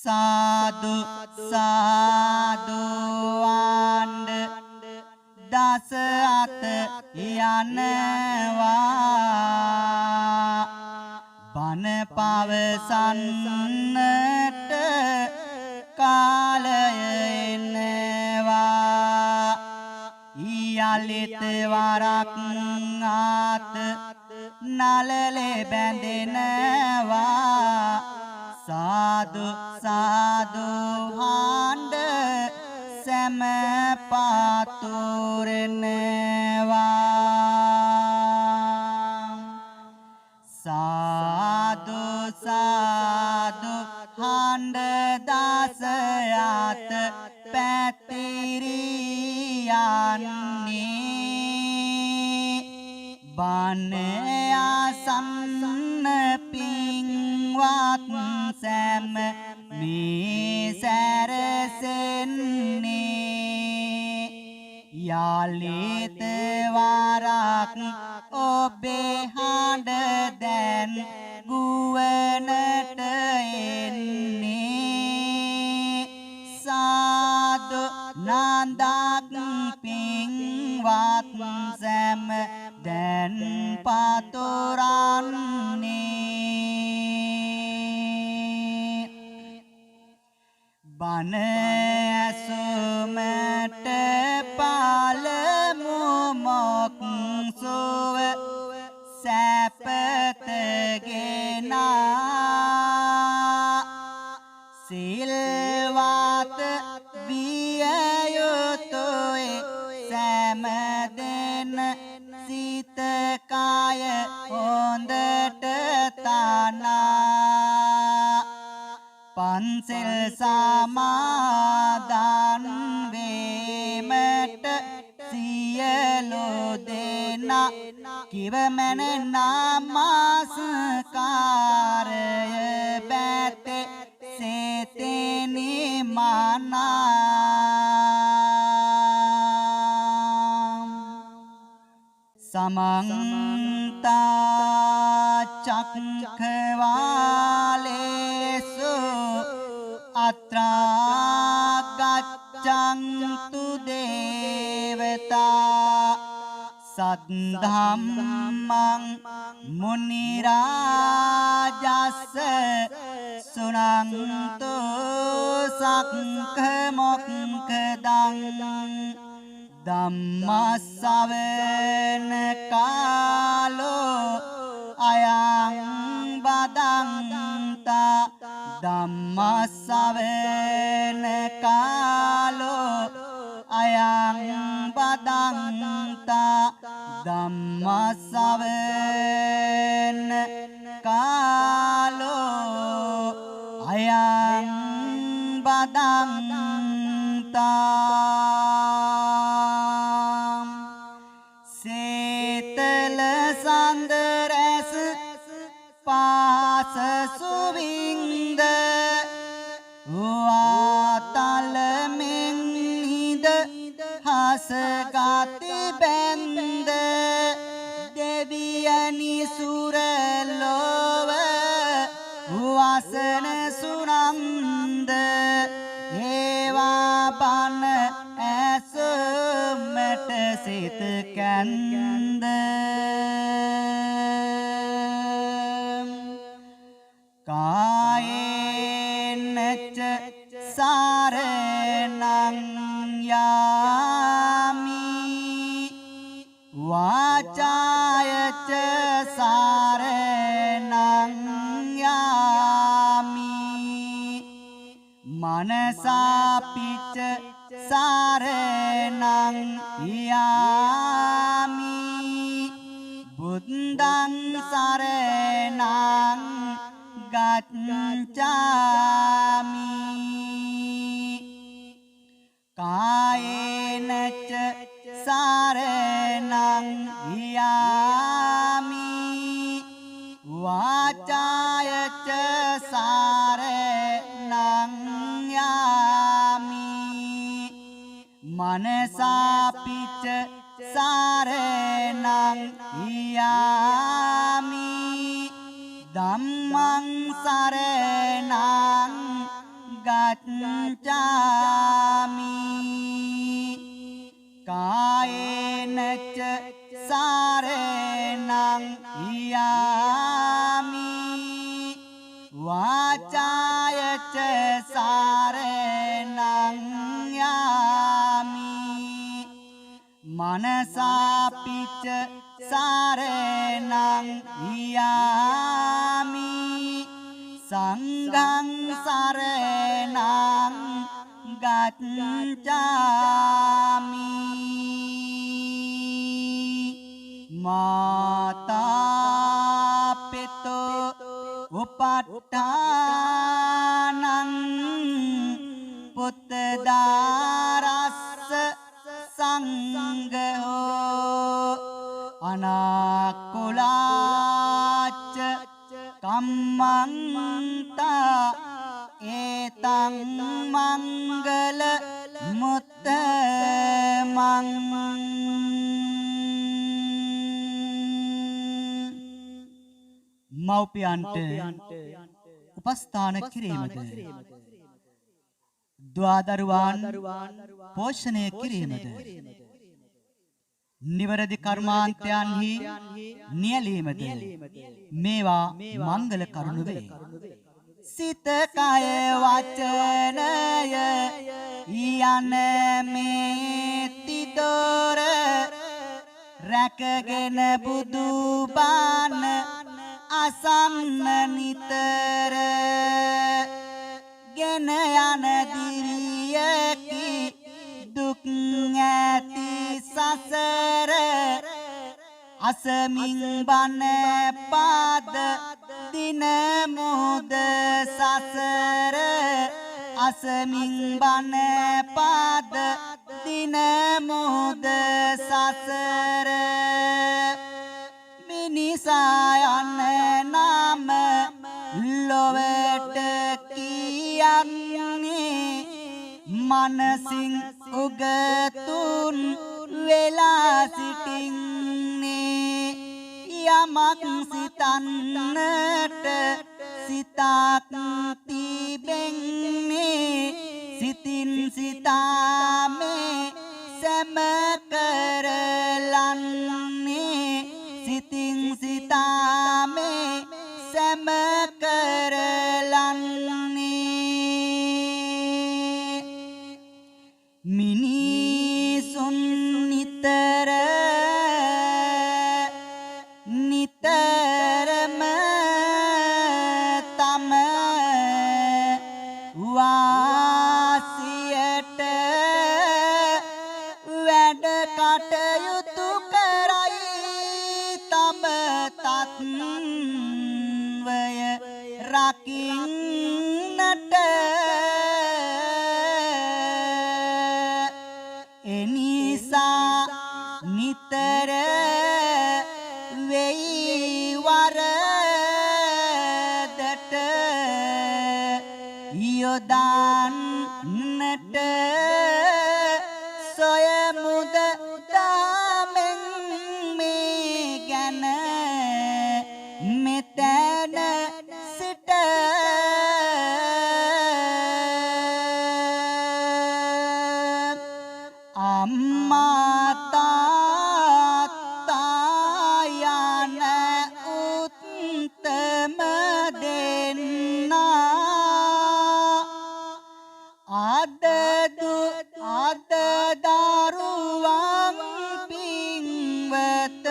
साधु साधु and दस अत යනවා බණ පවසන්නට කාලය එනවා ඊයලිත වරක් ආත නලලේ බැඳෙනවා साधु साधु हांड सम पातुरनवा साधु साधु हांड दासयात पैतिरियानी बाने आसन्न पिंगवात सैम में सरसने यालित वाराक ओबे हांड देन गुवनट एन्ने साधु नांदाक पिंगवात सैम देन पातुराने बन सुमट पाल मोमोक सुव सैपत गेना सिलवात विययुतोए सैमदेन सीत काय ओंदट ताना पंसिल समादान वेमट सियलो देना किव मैंने नमस्कार बैते से तेनी माना समंता चक्रवालेषु अत्रा गच्छन्तु देवता सद्धम्मं मुनिराजस्य सुनन्तु सक्खमोक्खदं धम्मसवेन कालो अयं बदन्ता धम्मसवेन कालो अयं बदन्ता धम्मसवेन कालो अयं बदन्ता सेतल संदरस पास सुविंद वातल मिंद हस गाति बंद देवियनी सुरलोव वासन सुनंद हेवा बन ऐसुमट सित कंद कायेन च सारणं यामि वाचाय च सारणं यामि मनसापि च सारणं यामि बुद्धं सारणं गच्छामि कायेन च सारणं यामि वाचाय च सारणं यामि मनसापि च सारणं यामि धम्मं सारणं ගච්ඡාමි කායේන ච සාරණං යාමි වාචාය ච සාරණං යාමි මනසාපි ච සාරණං යාමි සංඝං සරණං ගච්ඡාමි මාතා පිතෝ උපට්ඨානං පුත්ත දාරස්ස සංඝෝ අනාකුලාච්ච කම්මන්තා ඒතං මංගල මුත්තමං මව්පියන්ට උපස්ථාන කිරීමද ද්වාදරුවන් පෝෂණය කිරීමද නිවැරදි කර්මාන්තයන්හි නියැලීමද මේවා මංගල කරුණු වේ. සිත කය වචනය යන මේ තිදොර රැකගෙන බුදු බණ අසන්න නිතර ගෙන යන දිරියකි දුක් ඇති සසර අසමින් බණ පාද දින මුද සසර අසමින් බණ පාද දින මුද සසර මිනිසා යන නාම ලොවට කියන්නේ මනසින් උගතුන් වෙලා සිටින්නේ යමක් සිතන්නට සිතක් තිබෙන්නේ සිතින් සිතාමේ සැම කරලන්නේ සිතින් සිතාමේ සැම කරලන්නේ මිනිසුන් නිතර නිතරම තම වාසියට වැඩ කටයුතු කරයි තම තත්වය රකින්නට එනිසා නිතර වෙයි වරදට යොදන්නට සොයමුද දාමෙන් මේ ගැන මෙතැන සිට අම්මා තාත්තා යන උත්තම දෙන්නා අද දරුවන් පින්වත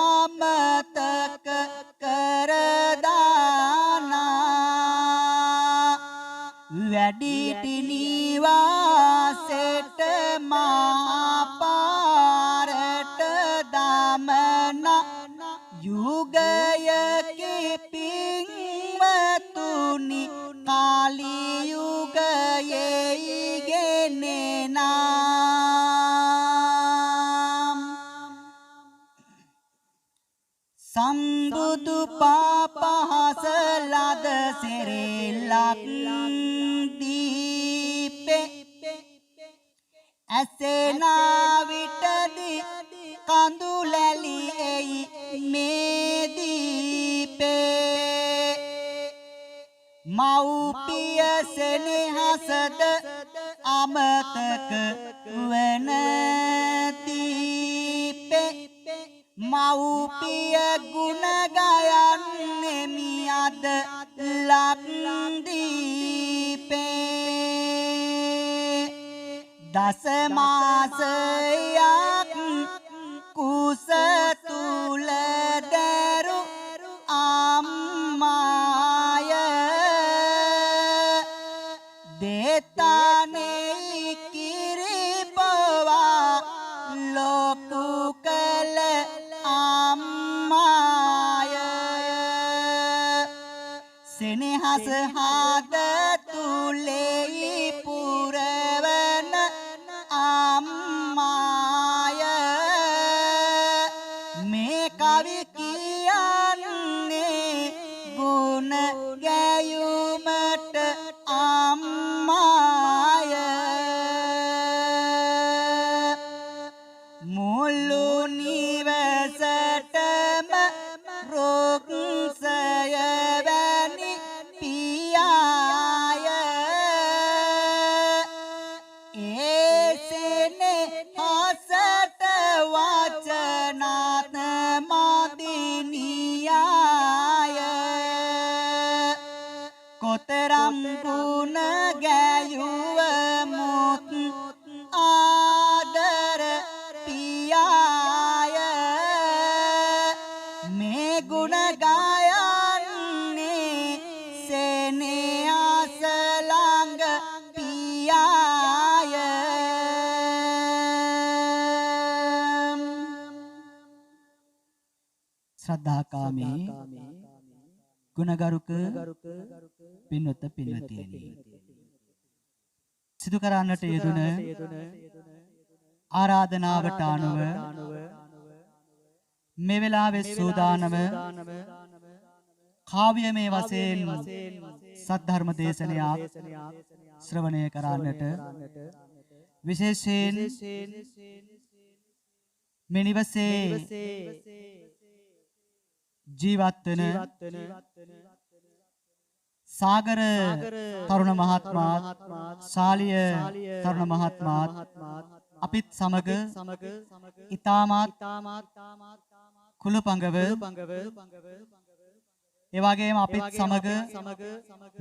අමතක කරදානා වැඩිටි නිවාසෙට මා පාරට දමන යුගයකි පින්වතුනි කාලි යුගයේ ඉගෙනෙනම් සම්බුදු පාපහස ලද සිරිලක් දීපේ ඇසෙනා විටදි කඳුලැලි එයි මේ දීපේ මව්පිය සෙනෙහසද අමතක වන දීපේ මව්පිය ගුණ ගයන්නෙමි අද ලක්දීපේ දස මාසයක් කුස තුල දරු අම්මාය දෙතනේ කිරිපවා ලොකු කල අම්මාය සෙනෙහස හද තුලේ පුරවන අම්මාය මේ කවි කියන්නේ ගුණ ගැයුමට අම්මාය මුළු නිවසටම රොක්සය වැනි පියාය ඒසෙනේ හසට වචනාත මදිනියාය කොතරම් ගුණ ගැයුවමුත් ආදර පියාය මේ ගුණ ගයන්නේ සෙනෙහස ළඟ පියාය ශ්‍රද්ධාකාමී ගුණගරුක පින්වත පින්වතියනි සිදු කරන්නට යෙදුන ආරාධනාවට අනුව මේ වෙලාවේ සූදානම කාව්‍යමය වශයෙන් සද්ධර්ම දේශනයක් ශ්‍රවණය කරන්නට විශේෂයෙන් මේ නිවසේ ජීවත් වන සාගර තරුණ මහත්මයා ශාලිය තරුණ මහත්මයා අපිත් සමග ඊ타මාත් කුලපංගව ඒ වගේම අපිත් සමග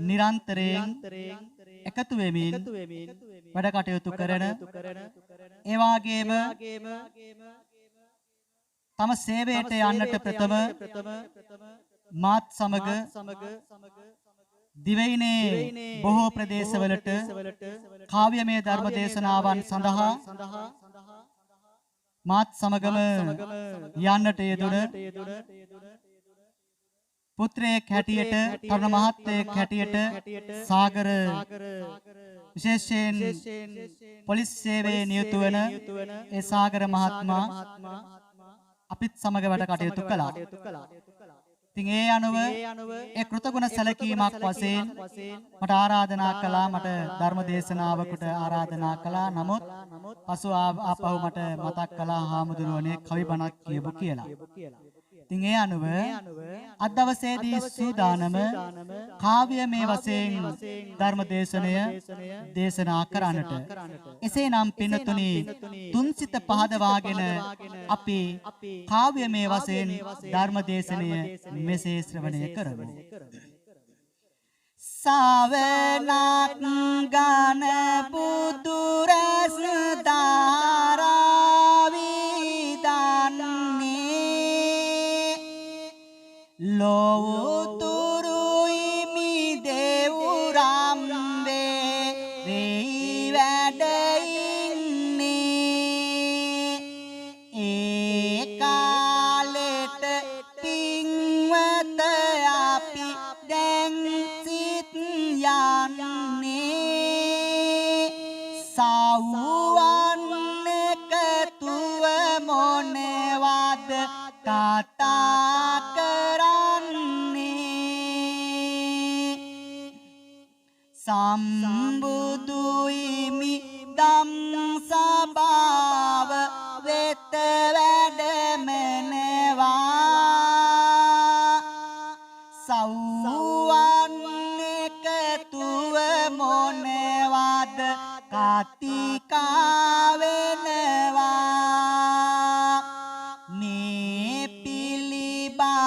නිරන්තරයෙන් එකතු වෙමින් වැඩ කටයුතු කරන ඒ වගේම තම සේවයට යන්නට ප්‍රථම මාත් සමග දිවයිනේ බොහෝ ප්‍රදේශවලට කාව්‍යමය ධර්ම දේශනාවන් සඳහා මාත් සමගම යන්නට යෙදුන පුත්‍රයෙක් හැටියට තරුණ මහත්තයෙක් හැටියට සාගර විශේෂයෙන් පොලිස් සේවයේ නියුත වන ඒ සාගර මහත්මයා අපිත් සමග වැඩ කටයුතු කළා. ඉතින් ඒ අනුව ඒ කෘතගුණ සැලකීමක් වශයෙන් මට ආරාධනා කළා මට ධර්ම දේශනාවකට ආරාධනා කළා. නමුත් පසු ආපහු මට මතක් කළා හාමුදුරුවනේ කවි බණක් කියපු කියලා. ඉතින් ඒ අනුව අද දවසේදී සූදානම කාව්‍යමය වශයෙන් ධර්ම දේශනය දේශනා කරන්නට. එසේනම් පින්තුනි තුන්සිත පහදවාගෙන අපි කාව්‍යමය වශයෙන් ධර්ම දේශනය මෙසේ ශ්‍රවණය කරමු. සාවනක් ගාන බුදු රස දාරාවිදන්නේ ලෝතුරුයි මිදෙවුරම් වේ වෙයි වැඩඉන්නේ ඒ කාලෙට පින්වත අපි දැන් සිත් යන්නේ සවුවන් එකතුව මොනවද කතා කරන්නේ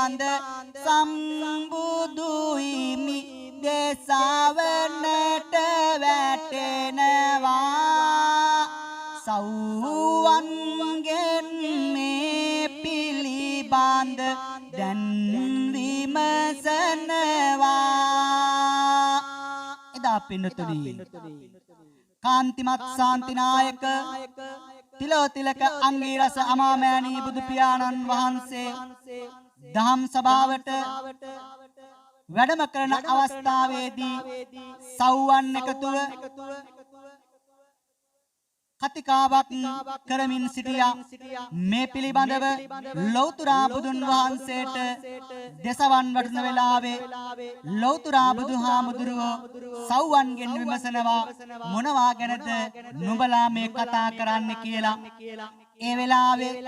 බාඳ සම්බුදුයිමි දේශවනට වැටෙනවා සව්වන්ගෙන් මේ පිළිබඳ දැන් විමසනවා එදා පින්නතුනි කාන්තිමත් ශාන්තිනායක තිලෝතිලක අංගීරස අමාමෑණී බුදු පියාණන් වහන්සේ දහම් සභාවට වැඩම කරන අවස්ථාවේදී සව්වන් එකතුව කතිකාවක් කරමින් සිටියා මේ පිළිබඳව ලෞතර බුදුන් වහන්සේට දසවන් වඩන වෙලාවේ ලෞතර බුදුහාමුදුරුවෝ සව්වන්ගෙන් විමසනවා මොනවා ගැනද නුඹලා මේ කතා කරන්නේ කියලා ඒ වෙලාවේ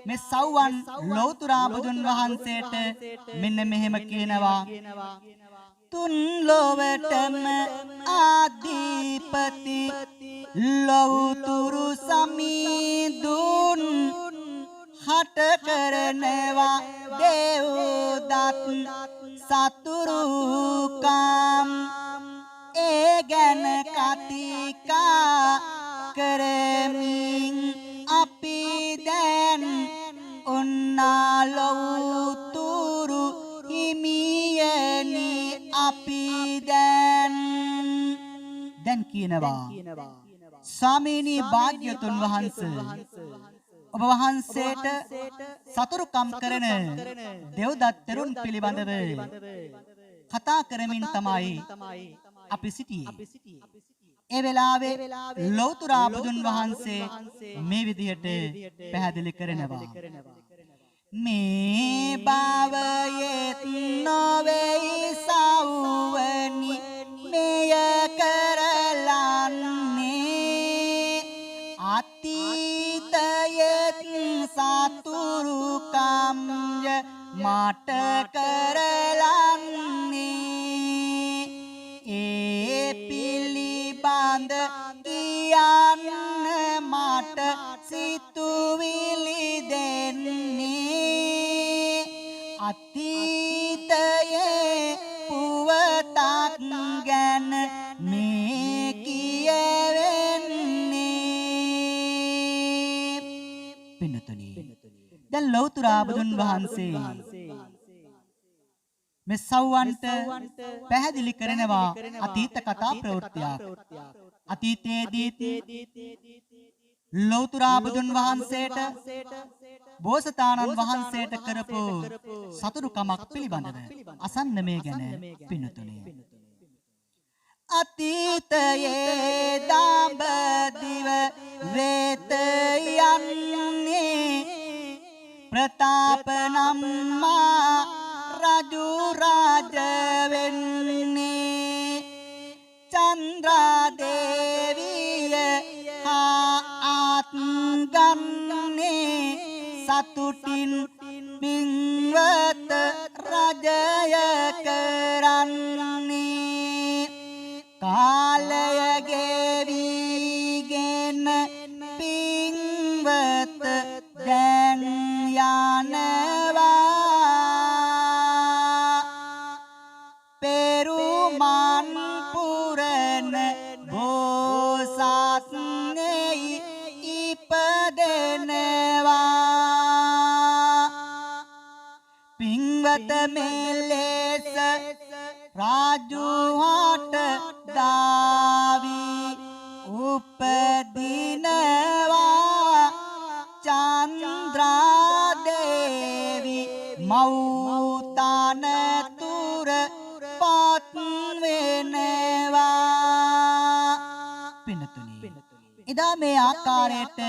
මේ සව්වන් ලෞතර බුදුන් වහන්සේට මෙන්න මෙහෙම කියනවා තුන් ලොවටම ආදීපති ලෞතුරු සමීදුන් හට කරනවා දේවදත් සතුරුකම් ඒ ගැන කතිකා කරමින් අපි දැන් ඔන්නා ලෞතුරු හිමියනි අපි දැන් කියනවා ස්වාමීනි භාග්‍යතුන් වහන්සේ ඔබ වහන්සේට සතුරුකම් කරන දේවදත් තෙරුන් පිළිබඳව කතා කරමින් තමයි අපි සිටියේ ඒ වෙලාවේ ලෞතර බුදුන් වහන්සේ මේ විදිහට පැහැදිලි කරනවා මේ භවයේත් නොවේයි සව්වනි මෙය කරලන්නේ අතීතයේත් සතුරුකම්ය මට කරලන්නේ ඒ පිළිබඳ කියන්න මට සිතුවිලි දෙන්නේ අතීතයේ පුවතක් ගැන මේ කියවෙන්නේ පින්නතුනි දැන් ලෞතර බුදුන් වහන්සේ මේ සව්වන්ට පැහැදිලි කරනවා අතීත කතා ප්‍රවෘත්තියක් අතීතයේදී ලෞතර බුදුන් වහන්සේට බෝසතාණන් වහන්සේට කරපු සතුරුකමක් පිළිබඳව අසන්න මේ ගැන පින්නතුනි අතීතයේ දඹදිව වෙත යන්නේ ප්‍රතාප නම් මා රජු රාජ වෙන්නේ චන්ද්‍රා දේවිය හා ආත්ගන්නේ සතුටින් පින්වත රජය කරන්නේ කාලය ගෙවිගෙන පින්වත දැන් යනවා පෙරුමන් පුරන බෝසත් නෙයි ඉපදෙනවා පින්වත මෙලෙස රාජුහට දාවි උපදිනවා චන්ද්‍රා දේවි මෞතන තුර පත් වෙනවා පින්නතුනි එදා මේ ආකාරයට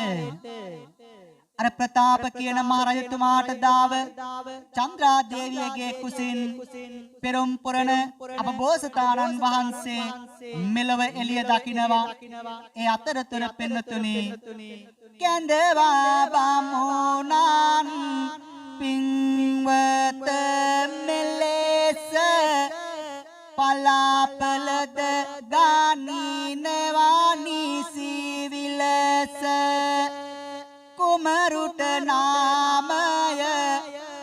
අර ප්‍රතාප කියන මහරජතුමාට දාව චන්ද්‍රා දේවියගේ කුසින් පෙරම් පුරන අප බෝසතාණන් වහන්සේ මෙලව එළිය දකිනවා ඒ අතරතුර පින්නතුනි කැඳවා බමුණන් පින්වත මෙලෙස පලාපලද ගානිනවා නිසි විලස කුමරුට නාමය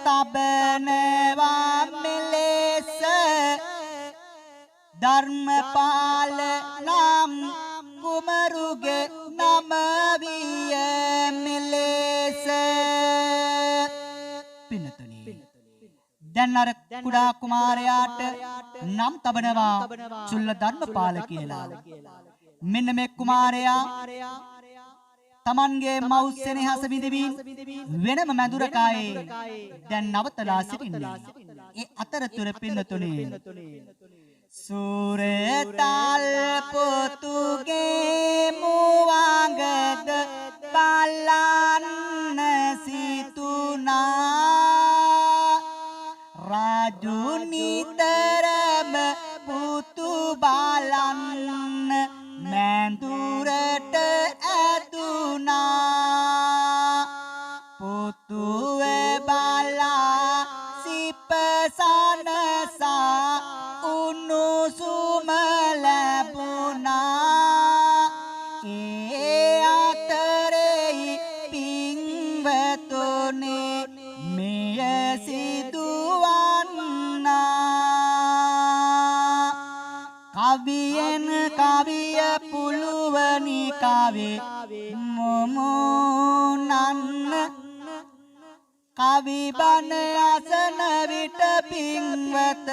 තබ තබනවා මෙලෙස ධර්මපාල නම් කුමරුගේ නම විය මෙලෙස පින්නතුනි දැන් අර කුඩා කුමාරයාට නම් තබනවා චුල්ල ධර්මපාල කියලා මෙන්න මේ කුමාරයා තමන්ගේ මව් සෙනෙහස විඳිමින් වෙනම මැදුරකායේ දැන් නවතලා සිටින්නේ ඒ අතරතුර පින්නතුනි සූරතල් පොතුගේ මුවඟද බලන්න සිතුනා රාජු නිතරම පුතු බලන්න මැදුරට ඇදුනා පුතුවේ බලා සිපසනසා උණුසුම ලැබුණා ඒ අතරේ පින්වතුනි මෙය සිදුවන්නා කවියෙන් කවිය පුළුවනි කවේ මොමුනන්න කවි බණ අසන විට පින්වත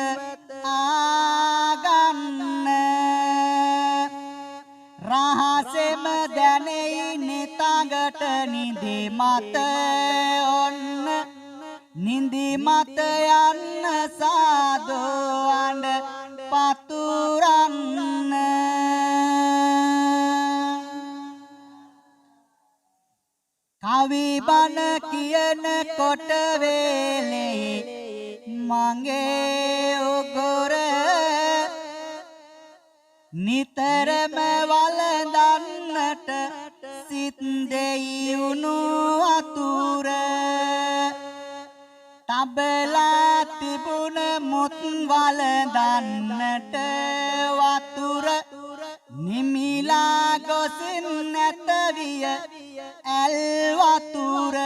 ආගන්න රහසෙම දැනෙයි නිතඟට නිදි මත ඔන්න නිදි මත යන්න සාදෝ අඬ පතුරන්න කවි බණ කියන කොට වේලේ මගේ උගුර නිතරම වළඳන්නට සිත් දෙයි උණු වතුර තබලා තිබුණ මුත් වළඳන්නට වතුර නිමිලා ගොසින් නැත විය ඇල් වතුර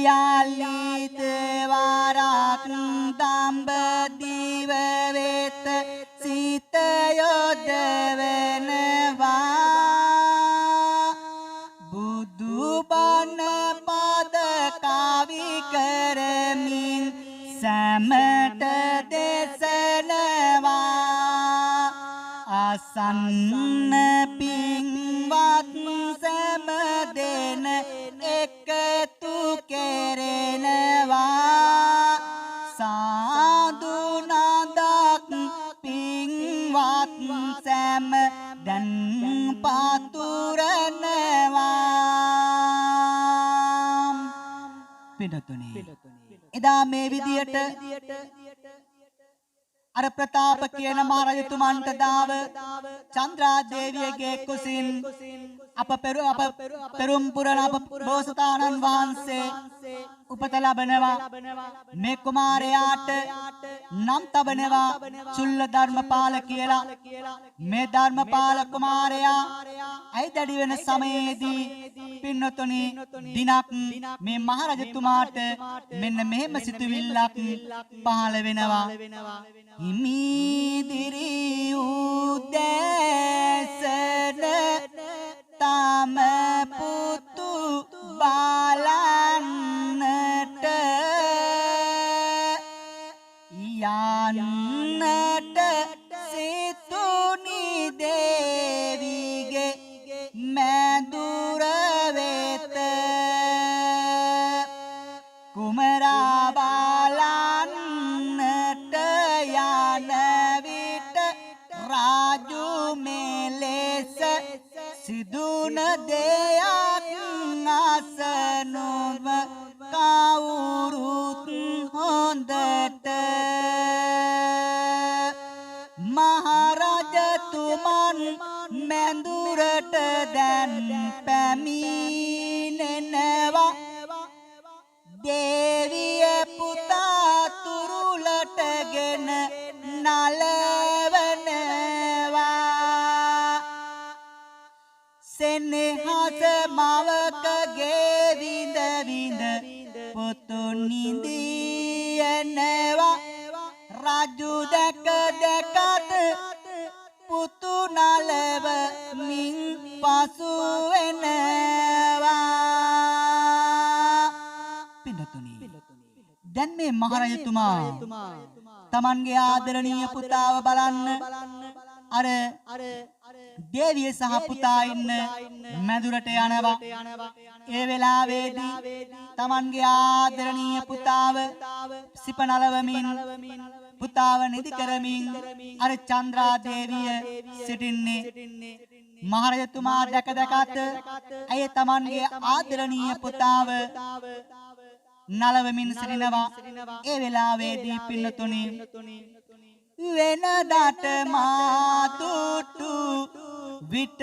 යාලි දෙවරක් දඹදිව වෙත සිත යොදවනවා බුදු බණ පද කවි කරමින් සැමට දෙසනවා අසන්න පින්වත් සැම දෙන එකතු කෙරෙනවා සාදු නදක් පින්වත් සැම දැන් පතුරනවා පින්නතුනි එදා මේ විදියට අර ප්‍රතාප කියන මහරජතුමන්ට දාව චන්ද්‍රා දේවියගේ කුසින් අප පෙරුම් පුරන අප බෝසතාණන් වහන්සේ උපත ලබනවා මේ කුමාරයාට නම් තබනවා චුල්ල ධර්මපාල කියලා මේ ධර්මපාල කුමාරයා ඇයි දැඩි වෙන සමයේදී පින්නතුනි දිනක් මේ මහරජතුමාට මෙන්න මෙහෙම සිතුවිල්ලක් පහළ වෙනවා හිමිදිරි උදෑසන තම පුතු බලන්නට යන්නට සිතුනි දේවිගේ මැදුර වෙත කුමරා බලන්නට යන විට රාජු මෙලෙස සිදුන දෙයක් අසනුව කවුරුත් හොඳට මහරජතුමන් මැදුරට දැන් පැමිණෙනවා දේවිය පුතා තුරුලටගෙන නලවනවා සෙනෙහස මවකගේ විඳ විඳ පුතුන් නිදියනවා රජු දැක දැකත් පුතු නලව මින් පසු වෙනවා පින්නතුනි දැන් මේ මහරජතුමා තමන්ගේ ආදරණීය පුතාව බලන්න අර දේවිය සහ පුතා ඉන්න මැදුරට යනවා ඒ වෙලාවේදී තමන්ගේ ආදරණීය පුතාව සිප නලවමින් පුතාව නිදි කරමින් අර චන්ද්‍රා දේවිය සිටින්නේ මහරජතුමා දැක දැකත් ඇය තමන්ගේ ආදරණීය පුතාව නලවමින් සිටිනවා ඒ වෙලාවේදී පින්නතුනි වෙනදාට මාතුට්ටු විට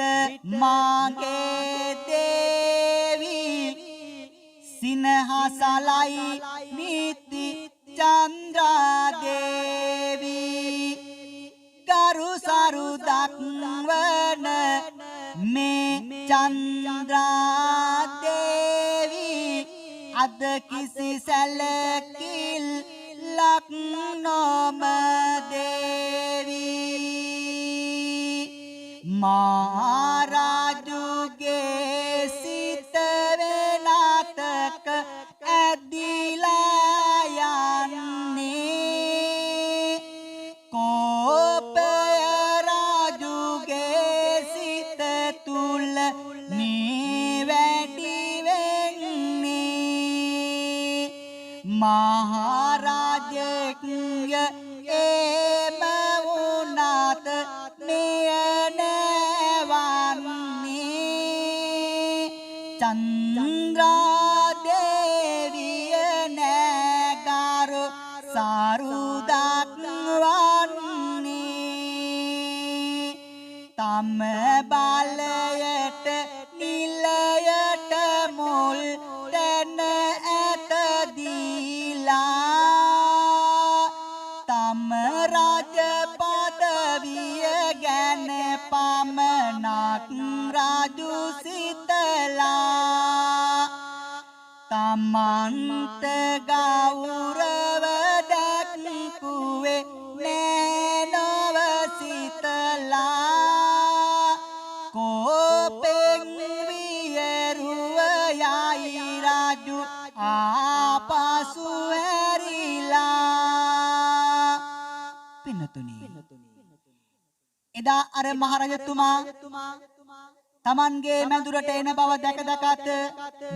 මාගේ දේවි සිනහසලයි නිති චන්ද්‍රා දේවි කරු සරු දක්වන මේ චන්ද්‍රා දේවි අද කිසි සැලකිල් ලක් නොම දේවි මහරජුගේ සිත වෙනතක ඇදිලා යන්නේ කෝපය රජුගේ සිත තුල නිවැඩි වෙන්නේ මහරජෙක්ය එම වුණත් නියනවන්නේ චන්ද්‍රා දේවිය නැගරු සරු දක්වන්නේ තම බලයට නිලයට මුල් තැන ඇත දීලා තම රජ පදවිය ගැන පමණක් රජු සිතලා තමන්ට ගෞරව දැක්කුවේ නෑනව සිතලා කෝපෙන් වියරුව යයි රජු ආපසු හැරිලා පින්නතුනි එදා අර මහරජතුමා තමන්ගේ මැදුරට එන බව දැක දැකත්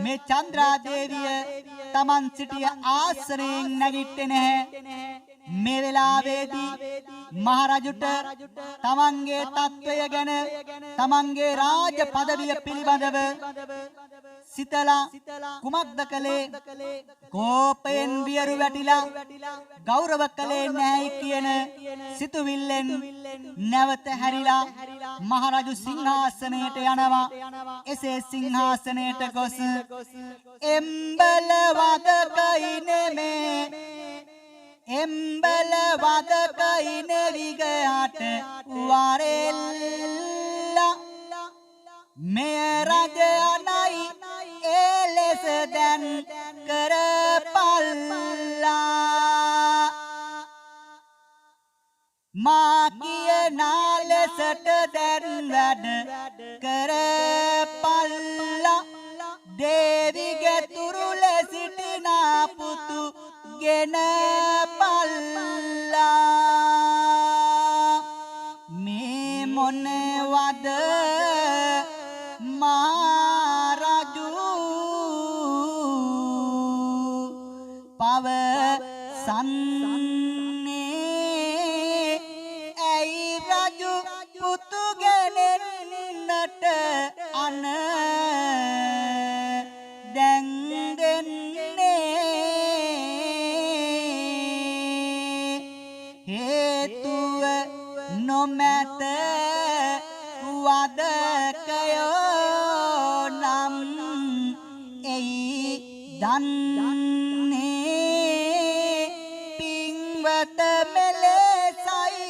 මේ චන්ද්‍රා දේවිය තමන් සිටිය ආසනයෙන් නැගිට්ටේ නැහැ මේ වෙලාවේදී මහරජුට තමන්ගේ තත්වය ගැන තමන්ගේ රාජ පදවිය පිළිබඳව සිතලා කුමක්ද කළේ කෝපයෙන් වියරු වැටිලා ගෞරව කළේ නැහැ කියන සිතුවිල්ලෙන් නැවත හැරිලා මහරජු සිංහාසනයට යනවා එසේ සිංහාසනයට ගොස් එම්බල වදකයි නෙමේ එම්බල වදකයි නෙවිගයට වරෙල්ලා මෙය රජ අනයි එලෙස දැන් කරපල්ලා මා කියනා ලෙසට දැන් වැඩ කරපල්ලා දේවිගේ තුරුල සිටිනා පුතු ගෙන පල්ලා මේ මොනවද මහරජු පවසන්නේ ඇයි රජු පුතු ගෙනෙන්නට අන දැන් දෙන්නේ හේතුව නොමැත වදකයෝ නම් එයි දන්නේ පින්වත මෙලෙසයි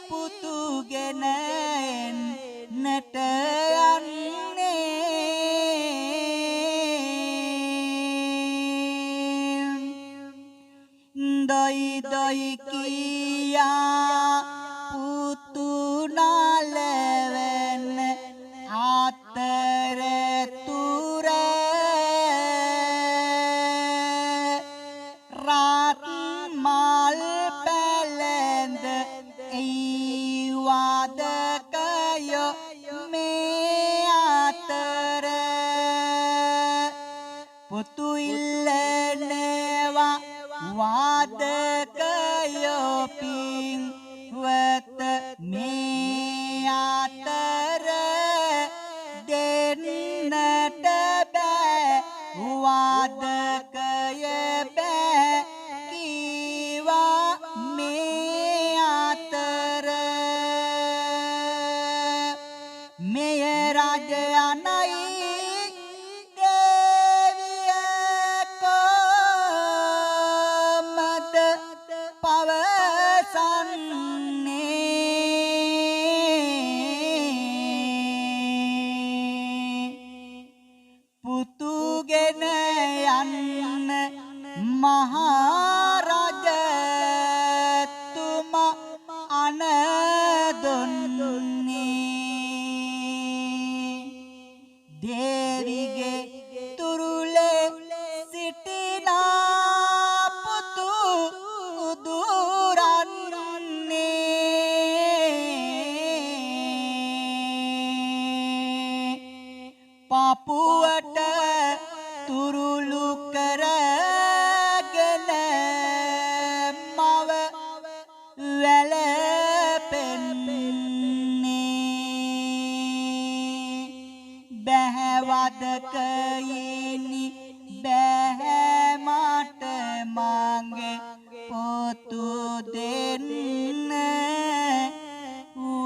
පුතුගෙන එන්නට යන්නේ doi doi kiya putu naleven atere ture rat mal pelend eiwadakayo me atere putu illenewa wadakayo ping wet me atere dennata bæ wadakaya bæ kiwa me atere meය රජයනයි දේවිය කොමද පවසන්නේ පුතුගෙන යන්න මහරජතුමා අනදුන්නේ දේවිගේ තුරුලේ සිටිනා පුතු උදුරන්නේ පපුවට තුරුලු කරගෙන මව වැළපෙන්නේ බැහැවදකයිනි බැහැ මට මගේ පොතු දෙන්න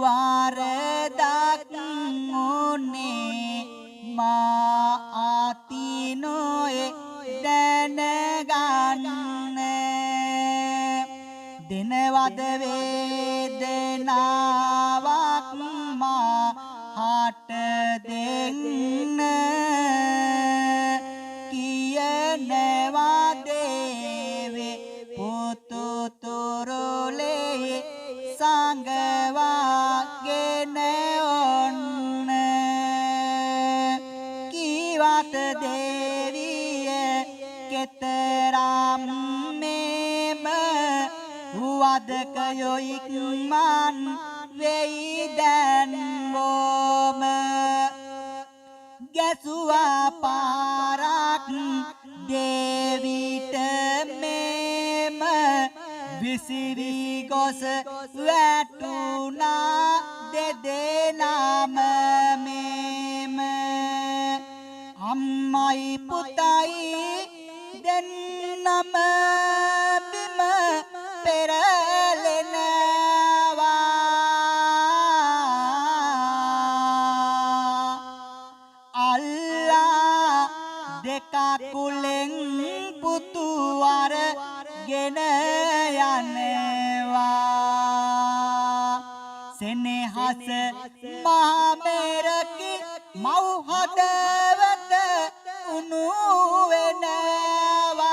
වරදක් උනේ මා අතිනොයේ දැනගන්න දිනවද වේදනාවක් මා හට දෙන්න කියනවා දේවේ පුතු තුරුලේ සංගවාගෙන ඔන්න කිවත දේවිය කෙතරම් මෙම වදකයෝ ඉක්මන් වෙයි දැන් වෝම ගැසුවා පාරක් දේවිට මෙම විසිරි ගොස් වැටුණා දෙදෙනාම මෙම අම්මයි පුතයි දෙන්නම බිම පෙරලෙනවා අල්ලා දෙකකුලෙන් පුතු අරගෙන යනවා සෙනෙහස මහමෙරකි මව් හදවත උණු වෙනවා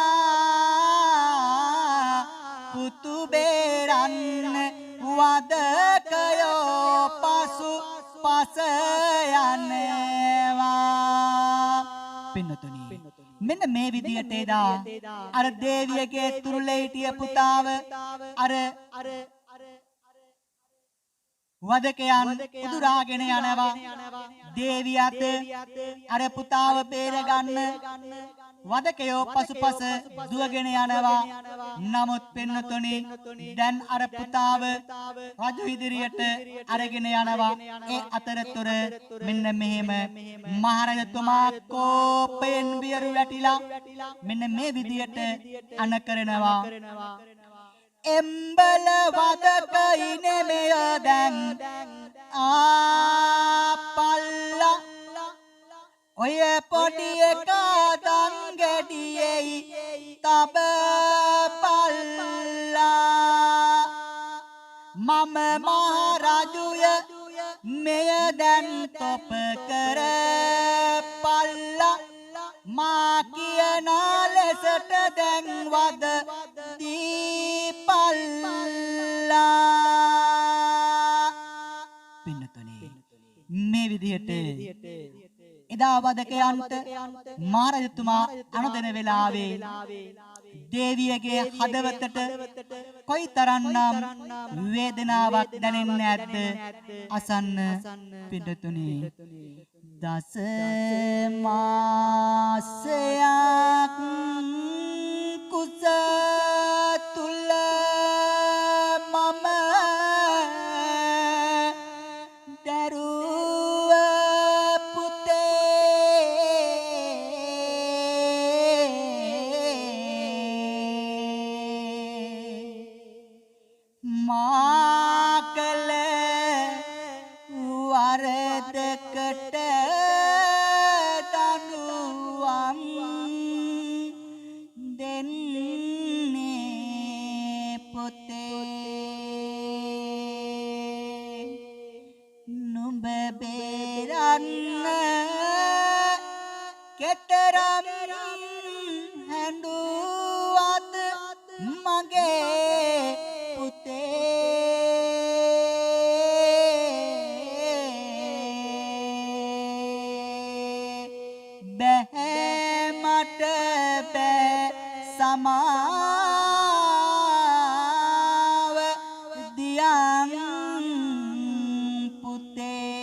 පුතු බේරන්න වදකයෝ පසු පස යනවා පින්නතුනි මෙන්න මේ විදියට එදා අර දේවියගේ තුරුලේ හිටිය පුතාව අර වදකයන් උදුරාගෙන යනවා දේවියත් අර පුතාව බේරගන්න වදකයෝ පසුපස දුවගෙන යනවා නමුත් පින්නතුනි දැන් අර පුතාව රජු ඉදිරියට අරගෙන යනවා ඒ අතරතුර මෙන්න මෙහෙම මහරජතුමා කෝපයෙන් වියරු වැටිලා මෙන්න මේ විදියට අන කරනවා එම්බල වදකයිනේ මෙය දැන් ආපල්ලා ඔය පොඩි එකා දන් ගැඩියෙයි තබපල්ලා මම මහරජුය මෙය දැන් තොප කරපල්ලා මා කියන ලෙසට දැන් වද දී විදියට එදා වදකයන්ට මහරජතුමා අනුදෙන වෙලාවේ දේවියගේ හදවතට කොයිතරම්නම් වේදනාවක් දැනෙන්නේ නැද්ද අසන්න පිටතුනි දස මාසයක් කුස තුල මම දරුව මාකල වරදකට දනුවම් දෙන්නේ පොතේ නුඹ බේරන්න කෙතරම් හැඬුවත් මගේ සමාව දියන් පුතේ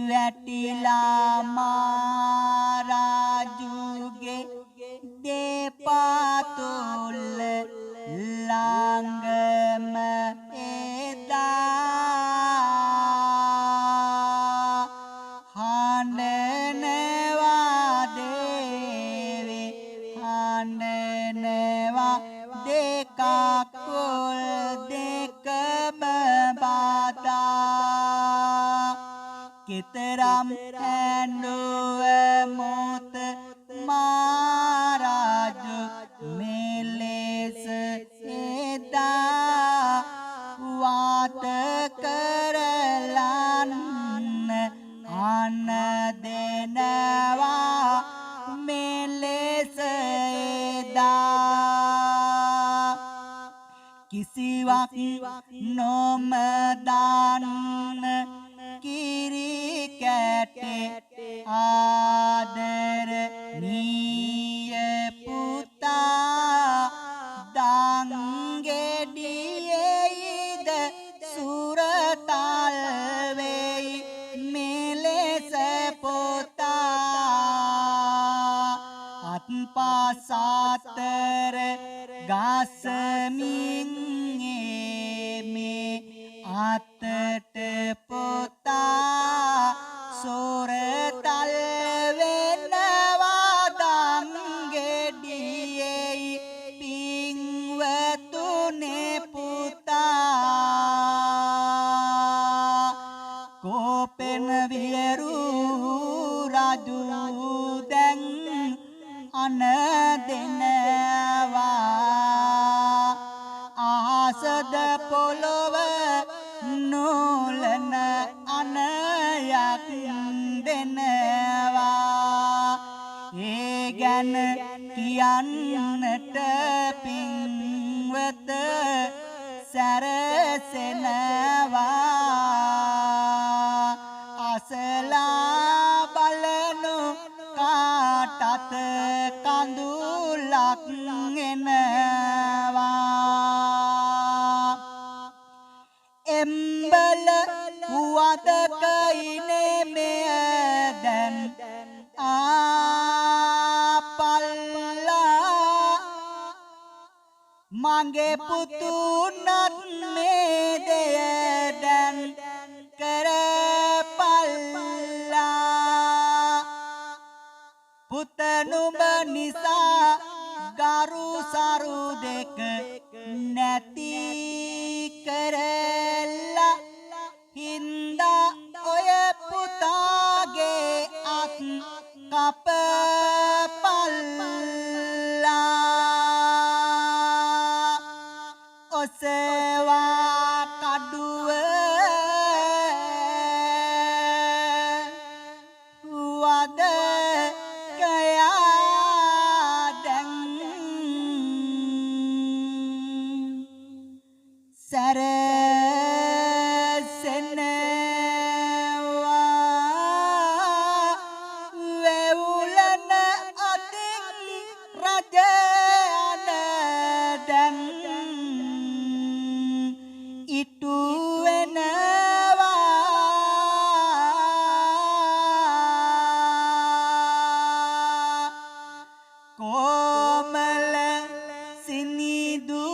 වැටිලා මාරාජුගේ දෙපාතොල් ළඟම එදා දෙකකුල් දෙකම බාදා කෙතරම් ඇඬුව මොත මාරාජු මෙලෙස එදා වාත කරලන්න අන්න දෙනවා මෙලෙස එදා කිසිවක් නොමදන්න කිරි කැටේ ආදරණීය පුතා දංගෙඩියේද සුරතල් වෙයි මෙලෙස පොතා අත්පාසතර ගාසමින් මේ අතට පොතා සොරතල් වෙනවා දංගෙඩියේ පින්වතුනේ පුතා කෝපෙන වියරු රජු දැන් අන දෙනවා ආසද පොළොව නූලන අනයක් දෙනවා ඒ ගැන කියන්නට පින්වත සැරසෙනවා අසලා බලනු කාටත් කඳුලක් එනවා එම්බල වදකයිනේ මෙය දැන් ආපල්ලා මගේ පුතුනත් මේ දෙය දැන් කරපල්ලා පුත නුඹ නිසා ගරු සරු දෙක නැති කරලා හින්දා ඔය පුතාගේ අත් කපපල්ලා ඔසවා කඩුව වද සැරසෙන රජයන දැන් ඉටු වෙනවා කොමල සිනිදු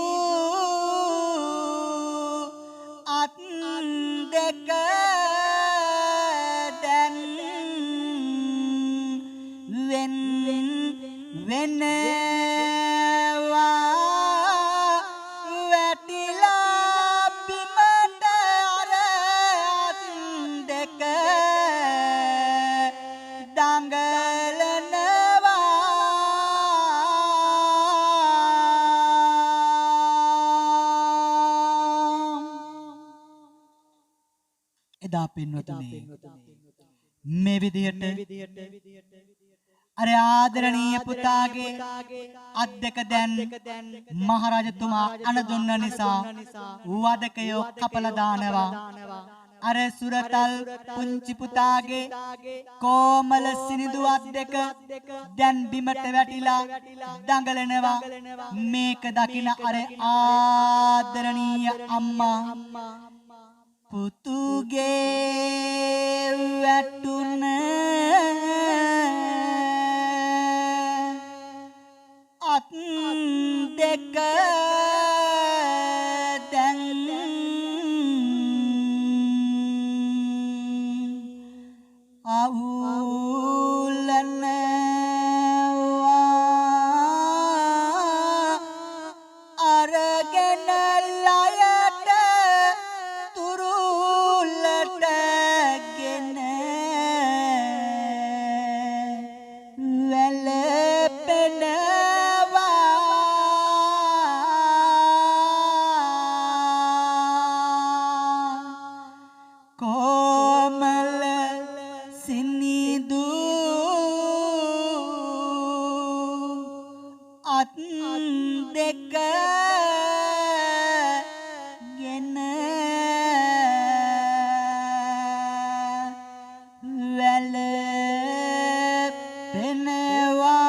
අත් දෙක දැන් වෙනවා වැටිලා බිමට අර අත් දෙක දඟලනවා එදා පින්වතුනි මේ විදිහට අර ආදරණීය පුතාගේ අත් දෙක දැන් මහරජතුමා අනදුන්න නිසා වදකයෝ කපලා දානවා අර සුරතල් පුංචි පුතාගේ කොමල සිනිදු අත් දෙක දැන් බිමට වැටිලා දඟලනවා මේක දකින අර ආදරණීය අම්මා පුතුගේ වැටුන අත් දෙක දැන් අවුලනවා අරගෙන ලයට තුරුලටගෙන වැළපෙනවා කොමල සිනිදු අත් දෙක ගෙන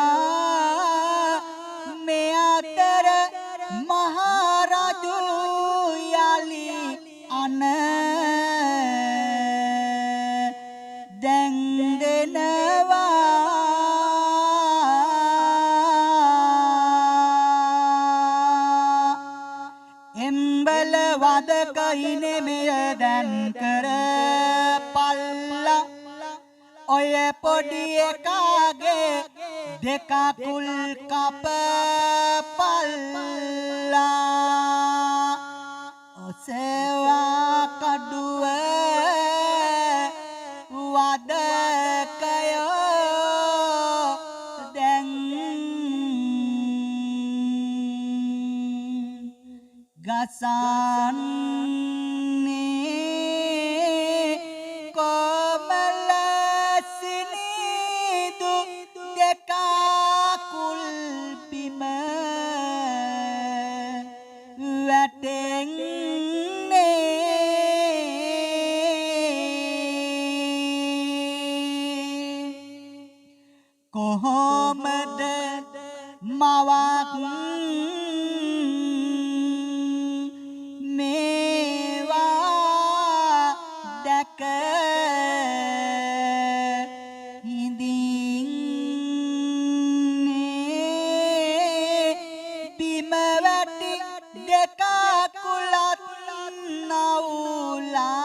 වැළපෙනවා මේ අතර මහරජු යලි අන දැන් දෙනවා එම්බල වදකයිනේ මෙය දැන් කර පල්ලා ඔය පොඩි එකාගේ දෙකකුල් කපපල්ලා ඔසේවා කඩුව වදකයෝ දැන් ගසන්නේ කොමල සිනිදු දෙකකුල් බිම වැටෙන්නේ කොහොමද මවක් මේවා දැක හිඳින්නේ බිම වැටි දෙකකුලත් නවුලාගෙන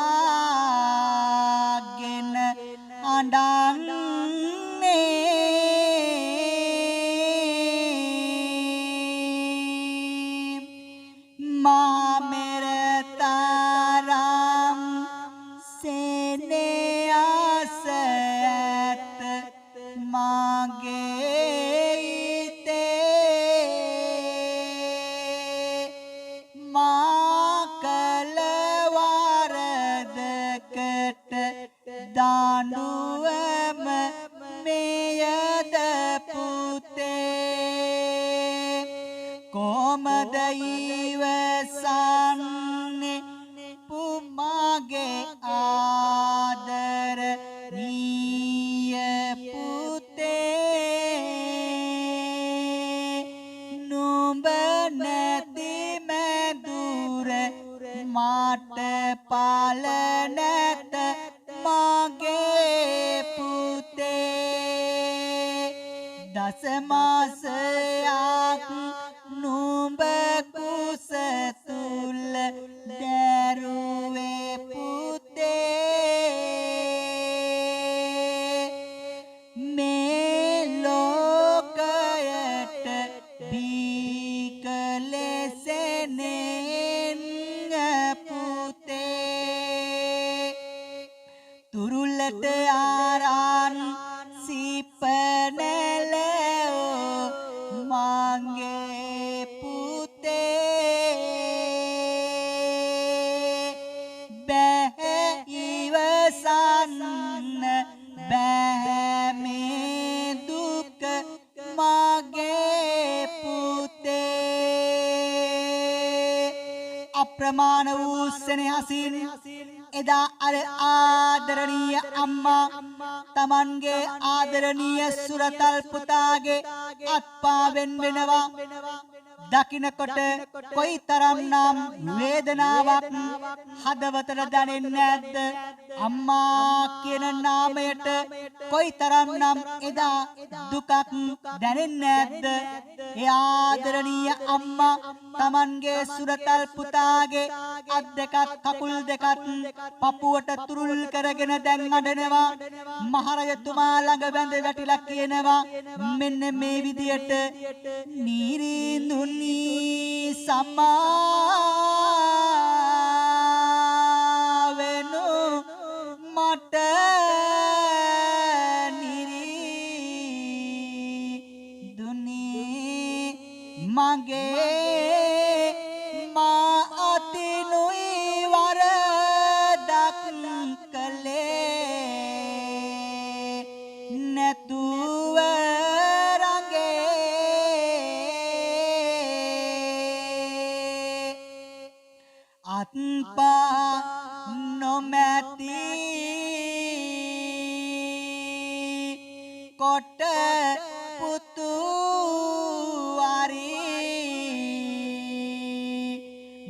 අඬන්නේ මාමෙර තරම් සෙනෙහස ඇත මාගේ හිතේ මා කළ වරදකට දඬුවම මෙයද පුතේ කොමද ඉවසන්නේ පුමාගේ ආදරණීය පුතේ ප්‍රමාණ වූ සෙනෙහසින් එදා අර ආදරණීය අම්මා තමන්ගේ ආදරණීය සුරතල් පුතාගේ අත්පා වෙනවා දකින්නකොට කොයිතරම්නම් වේදනාවක් හදවතට දැනෙන්නේ නැද්ද අම්මා කියන නාමයට කොයිතරම්නම් එදා දුකක් දැනෙන්නේ නැද්ද ඒ ආදරණීය අම්මා තමන්ගේ සුරතල් පුතාගේ අත් දෙකත් කකුල් දෙකත් පපුවට තුරුල් කරගෙන දැන් අඬනවා මහරජතුමා ළඟ වැඳ වැටිලා කියනවා මෙන්න මේ විදියට නීරිඳුනි සමාවෙනු මට නීරිඳුනි මගේ මා අතිනුයි වරදක් කළේ නැතුව අත්පා නොමැති කොට පුතු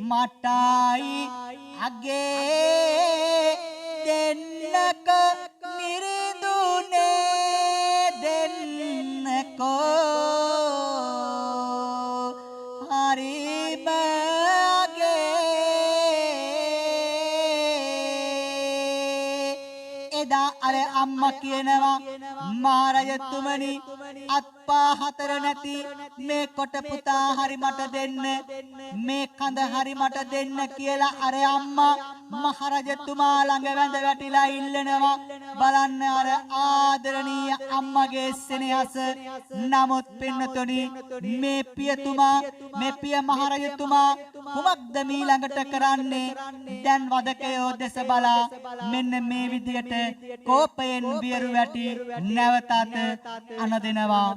මටයි අගේ දෙන්නක නිරිඳුනේ දෙන්නකෝ හරිම එදා අර අම්මා කියනවා මහරජතුමනි අත්පා හතර නැති මේ කොට පුතා හරි මට දෙන්න මේ කඳ හරි මට දෙන්න කියලා අර අම්මා මහරජතුමා ළඟ වැඳ වැටිලා ඉල්ලනවා බලන්න අර ආදරණීය අම්මගේ සෙනෙහස නමුත් පින්නතුනි මේ පියතුමා මේ පිය මහරජතුමා කුමක්ද මේ ළඟට කරන්නේ දැන් වදකයෝ දෙස බලා මෙන්න මේ විදියට කෝපයෙන් බියරු වැටි නැවතත් අනදෙනවා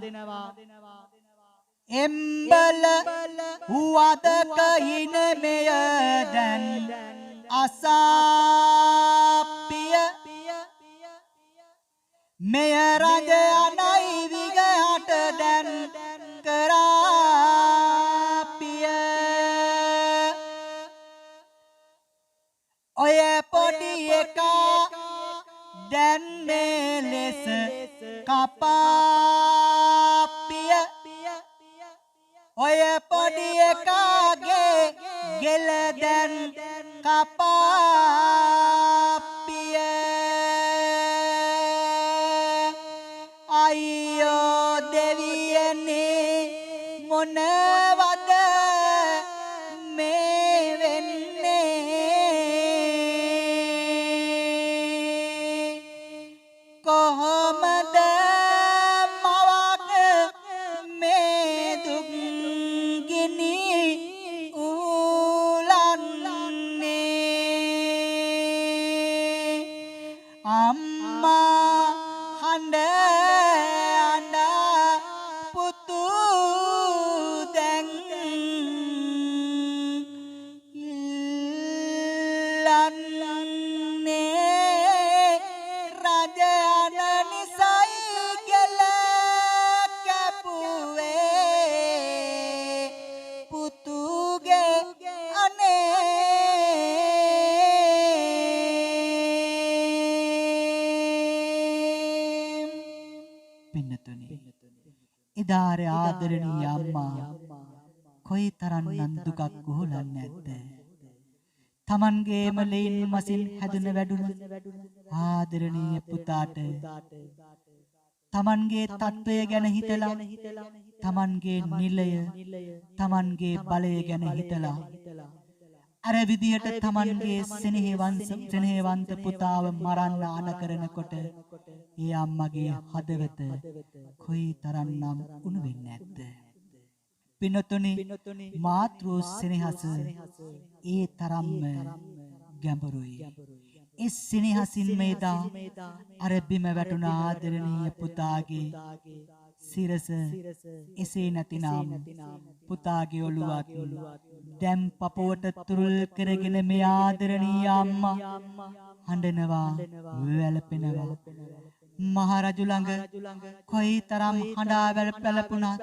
එම්බල වදක හින මෙය දැන් අසාප්පිය මෙය රජ අනයි විගහට දැන් කරාපිය ඔය පොඩි එකා දැන් මේ ලෙස කපාපිය ඔය පොඩි එකාගේ ගෙල දැන් කපාපිය අයියෝ දෙවියනේ මොනවද මේ වෙන්නේ කොහොමද මවක මේ දුක් ගිනි උලන්නේ අම්මා හඬ අඬ පුතු දැන් ඉල්ලන්නේ රජ අන නිසයි ගෙල කැපුවේ පුතුගේ අනේ පින්නතුනි එදාර ආදරණීය අම්මා කොයිතරම්නම් දුකක් උහුලන්නේ නැද්ද තමන්ගේම ලෙයින් මසින් හැදුන වැඩුණ ආදරණීය පුතාට තමන්ගේ තත්වය ගැන හිතලා තමන්ගේ නිලය තමන්ගේ බලය ගැන හිතලා අර විදියට තමන්ගේ සෙනෙහවන්ත පුතාව මරන්න අණ කරනකොට ඒ අම්මගේ හදවත කොයිතරම්නම් උණු වෙන්නේ නැද්ද පින්නතුනි මාතෘ සෙනෙහස ඒ තරම්ම ගැඹුරුයි ඒ සෙනෙහසින් මේදා අර බිම වැටුණ ආදරණීය පුතාගේ සිරස එසේ නැතිනම් පුතාගේ ඔළුවත් දැන් පපුවට තුරුල් කරගෙන මේ ආදරණීය අම්මා හඬනවා වැළපෙනවා මහරජු ළඟ කොයිතරම් හඬා වැළපුණත්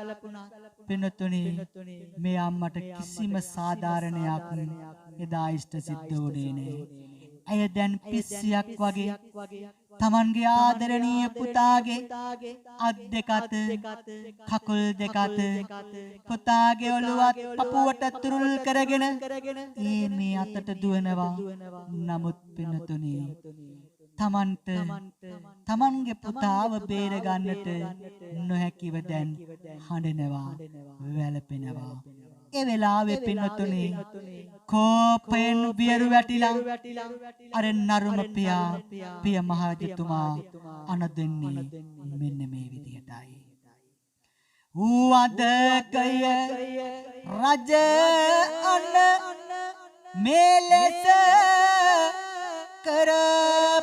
පින්තුනි මේ අම්මට කිසිම සාධාරණයක් එදා ඉෂ්ට සිද්ධ වුණේ නෑ. ඇය දැන් පිස්සියක් වගේ තමන්ගේ ආදරණීය පුතාගේ අත් දෙකත් කකුල් දෙකත් පුතාගේ ඔළුවත් පපුවට තුරුල් කරගෙන මේ අතට දුවනවා. නමුත් පින්තුනි තමන්ට තමන්ගේ පුතාව බේර ගන්නට නොහැකිව දැන් හඬනවා වැළපෙනවා. ඒ වෙලාවේ පින්තුනි කෝපයෙන් බියරු වැටිලා අර නරුම පිය මහරජතුමා අනදෙන්නේ මෙන්න මේ විදියටයි. ඌ අදකය රජ අන්න මේ ලෙස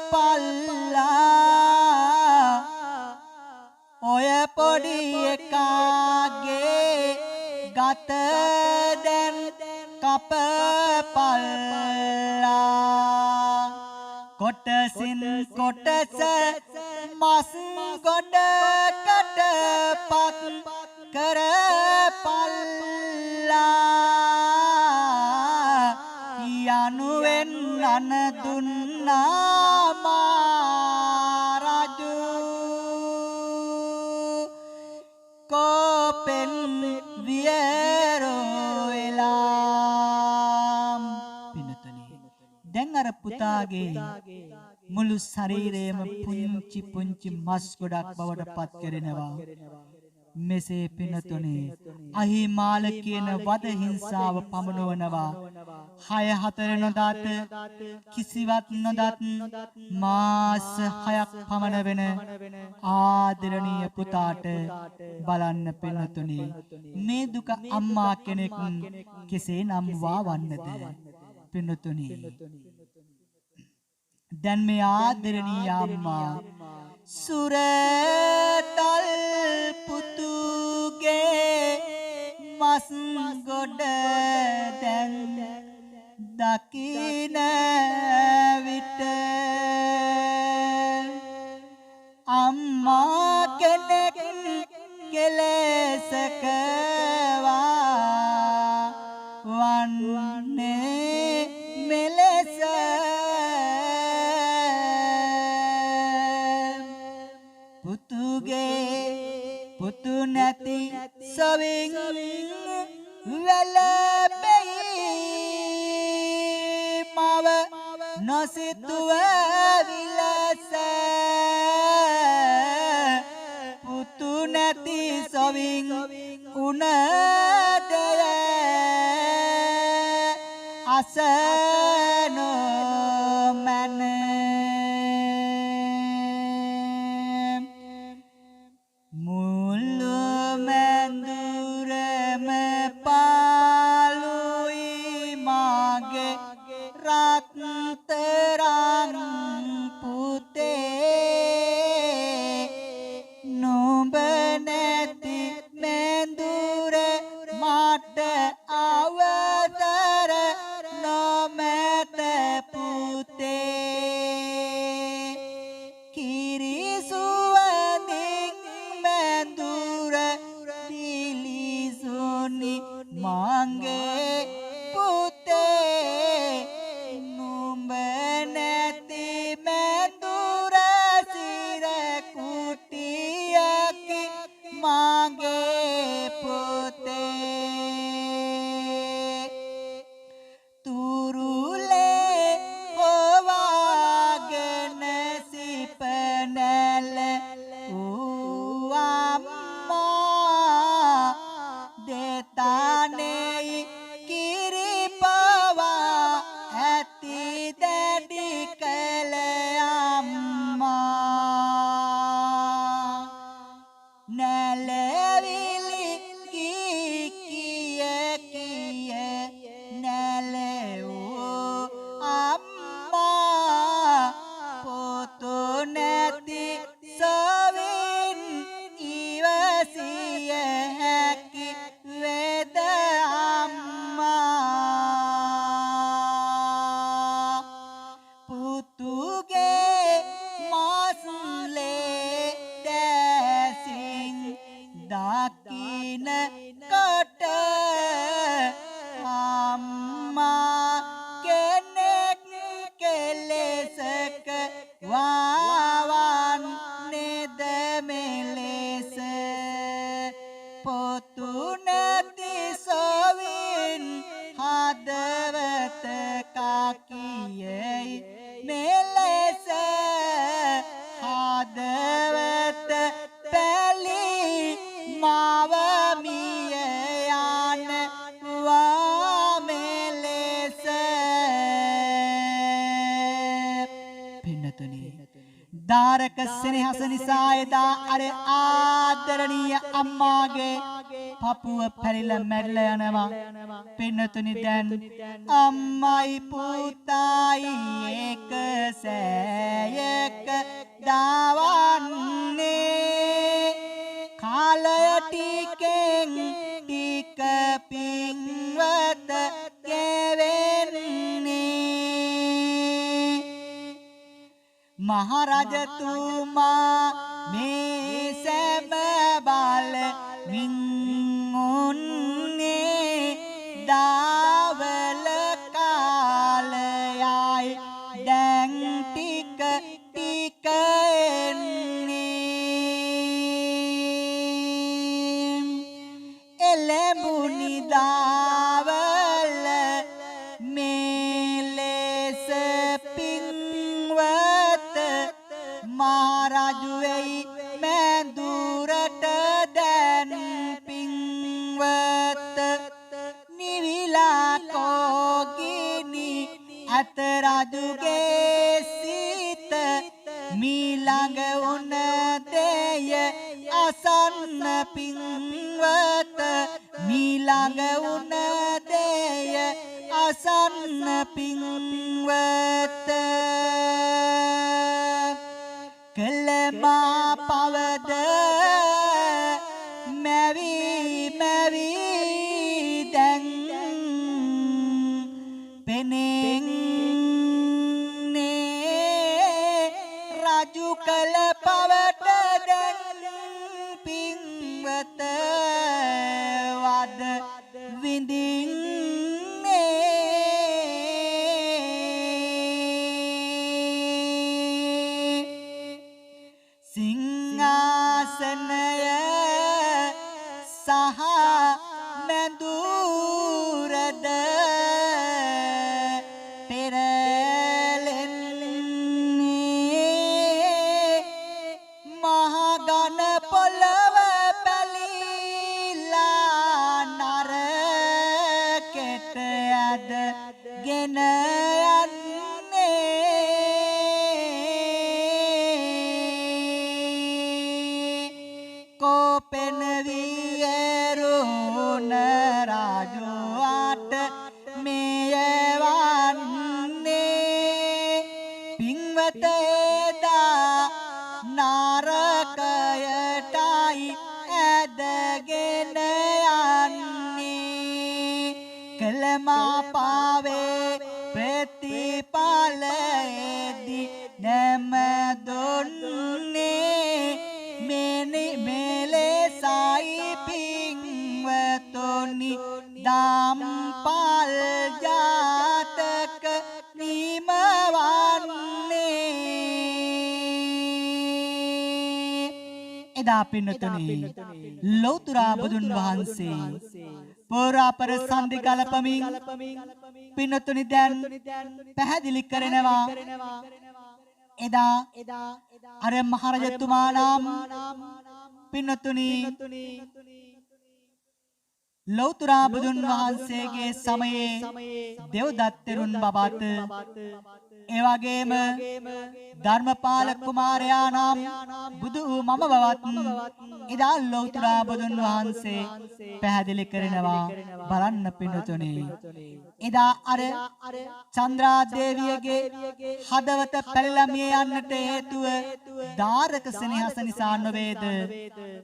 කරපල්ලා ඔය පොඩි එකාගේ ගත දැන් කපපල්ලා කොටසින් කොටස මස් ගොඩකට පත් කරපල්ලා යනුවෙන් අන දුන්නා මහරජු කෝපෙන් වියරෝ වෙලා පින්තුනි දැන් අර පුතාගේ මුළු ශරීරයම පුංචි පුංචි මස් ගොඩක් බවට පත් කරනවා. මෙසේ පින්තුනි අහිමාල කියන වද හිංසාව පමනවනවා. 6-4 නොදත් කිසිවක් නොදත් මාස 6ක් පමණ වෙන ආදරණීය පුතාට බලන්න පින්තුනි මේ දුක අම්මා කෙනෙක් කෙසේනම් වවන්නද පින්තුනි දැන් මේ ආදරණීය අම්මා සුරතල් පුතුගේ මස් ගොඩ දැන් දකින විට අම්මා කෙනෙක් කෙලෙසකවා වන්නේ මෙලෙස පුතු නැති සවින් වැළපෙයි මව නොසිතුව විලස පුතු නැති සවින් උනදය අසනෝ මන Veda දාරක සෙනෙහස නිසා එදා අර ආදරණීය අම්මාගේ පපුව පැරිලා මැරිලා යනවා. පින්නතුනි දැන් අම්මයි පුතායි එක සෑයක දාවන්නේ කාලය ටිකෙන් ටික පින්වත කෙවෙන්නේ මහරජතුමා මේ සැම බල මින්උන්නේ දාවල කාලයයි දැන් ටික ටික එන්නේ එළඹුනි දාවල මේලෙස පින්වත මහරජු වෙයි මැදුරට දැන් පින්වත නිවිලා කෝගිනි අත රජුගේ සිත මීළඟ උන දෙය අසන්න පින්වත මීළඟ උන දෙය අසන්න පින්වත කළමා පවද මැවි මැවි දැන් පෙනෙන්නේ රජු කළ පවට දැන් පින්වත වද විඳින්නේ සිංහාසනය සහ මැදුරද පෙරලෙන්නේ මහගන පොළව පැලිලා නරකෙට ඇදගෙන කොපෙන වියරුණ රාජුවට මෙයවන්නේ පින්වත එදා නරකයටයි ඇදගෙන යන්නේ කළමා පාවේ ප්‍රතිඵලයේදී නැම දුන්නේ මෙලෙසයි පින්වතුනි දම්පල් ජාතක නිමවන්නේ එදා පින්වතුනි ලෞතර බුදුන් වහන්සේ පොරාපර සම්දි ගලපමින් පින්වතුනි දැන් පැහැදිලි කරනවා එදා අර මහරජතුමා නම් පින්නතුනි ලෞතර බුදුන් වහන්සේගේ සමයේ දෙව්දත් තෙරුන් බබත් ඒ වගේම ධර්මපාල කුමාරයා නම් බුදු මම බවත් එදා ලෞතර බුදුන් වහන්සේ පැහැදිලි කරනවා බලන්න පින්නතුනි එදා අර චන්ද්‍රා දේවියගේ හදවත පැලලා මිය යන්නට හේතුව දාරක සෙනෙහස නිසා නොවේද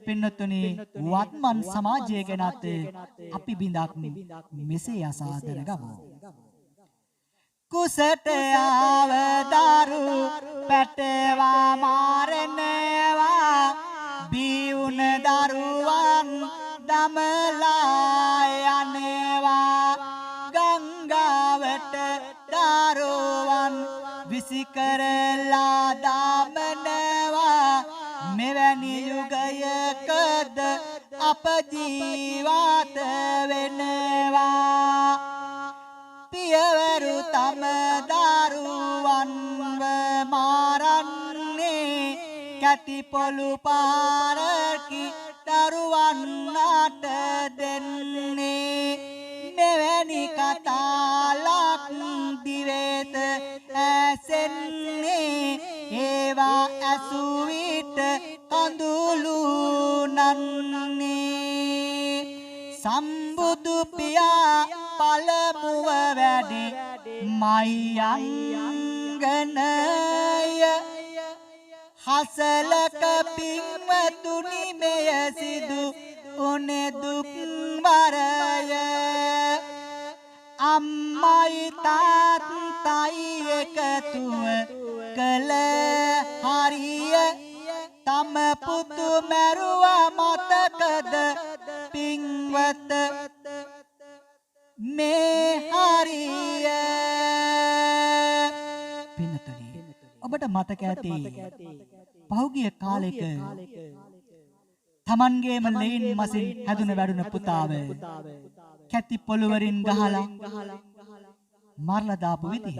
පින්නතුනි වත්මන් සමාජය ගැනත් අපි බිඳක් මෙසේ අසාදර ගමු කුසට ආව දරු පැටවා මාරනවා බිවුන දරුවන් දමලා යනවා ගංගාවට දරුවන් විසිකරලා දාමනවා මෙවැනි යුගයකද අප ජීවත් වෙනවා පියවරු තම දරුවන්ව මාරන්නේ කැටි පොළු පාරකි දරුවන්ට දෙන්නේ මෙවැනි කතාලක් දිවෙත ඇසෙන්නේ ඒවා ඇස සම්බුදු පියා පළමුව වැඩි මයංගනය හසලක පින්වතුනි මෙය සිදු උනේ දුක් වරය අම්මයි තාත්තයි එකතුව කළ හරිය තම පුතු මැරුවා මතකද පින්වත මේ හරිය පින්තුනි ඔබට මතක ඇති පහුගිය කාලෙක තමන්ගේම ලේන් මසින් හැදුන වැඩුන පුතාව කැති පොළවරින් ගහලා මරලා දාපු විදිය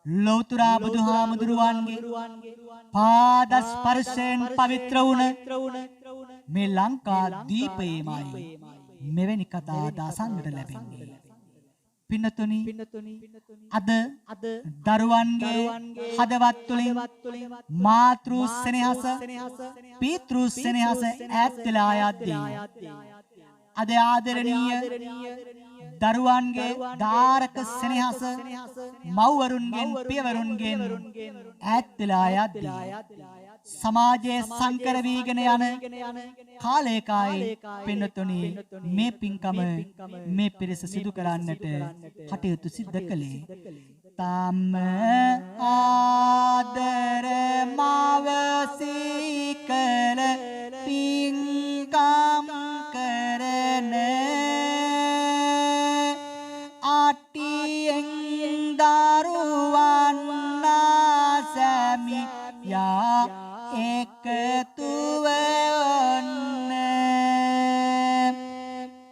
ලෞතර බුදුහාමුදුරුවන්ගේ පාද ස්පර්ශයෙන් පවිත්‍ර වුණ මේ ලංකා දීපයේමයි මෙවැනි කතා දාසන්නට ලැබෙන්නේ පින්නතුනි අද දරුවන්ගේ හදවත් තුලින් මාතෘ ස්නේහස පීතෘ ස්නේහස ඈත් වෙලා යද්දී අද ආදරණීය දරුවන්ගේ දාරක ස්නේහස මව්වරුන්ගෙන් පියවරුන්ගෙන් ඈත් වෙලා යද්දී සමාජයේ සංකර වීගෙන යන කාලයකයි පින්නතුනි මේ පින්කම මේ පිරිස සිදු කරන්නට කටයුතු සිද්ධ කළේ තම ආදර මවසීකල පින්කම් කරන අටියෙන් දරුවන් සැමි යා එකතුව ඔන්න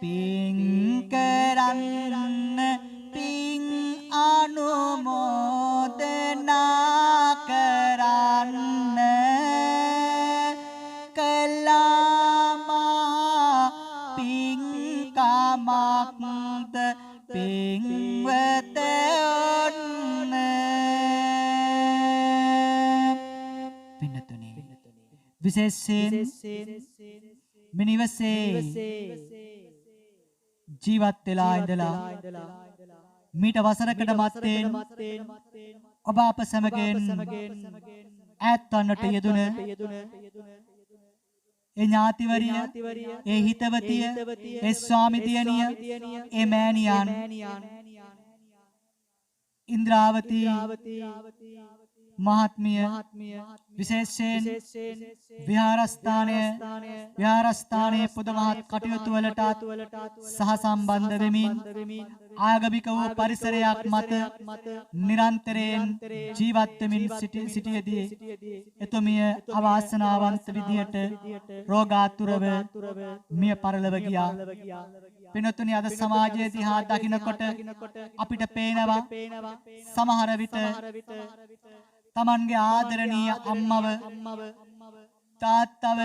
පින් කරන්න පින් අනුමෝදනා කරන්න කළාමා පින්කමක්ද පින්වත ඔන්න විශේෂයෙන් මිනිවසේ ජීවත් වෙලා ඉඳලා මීට වසරකට මත්තෙන් ඔබ අප සමගින් ඈත් වන්නට යෙදුන ඒ ඥාතිවරිය ඒ හිතවතිය ඒ ස්වාමි දියණිය ඒ මෑණියන් ඉන්ද්‍රාවතී මහත්මිය විශේෂයෙන් විහාරස්ථානයේ පුදමහත් කටයුතු වලට සහ සම්බන්ධ වෙමින් ආගමික වූ පරිසරයක් මත නිරන්තරයෙන් ජීවත් වෙමින් සිටියදී එතුමිය අවාසනාවන්ත විදියට රෝගාතුරව මිය පරලොව ගියා. පින්තුනි අද සමාජයේ දිහා දකිනකොට අපිට පේනවා සමහර විට තමන්ගේ ආදරණීය අම්මව තාත්තව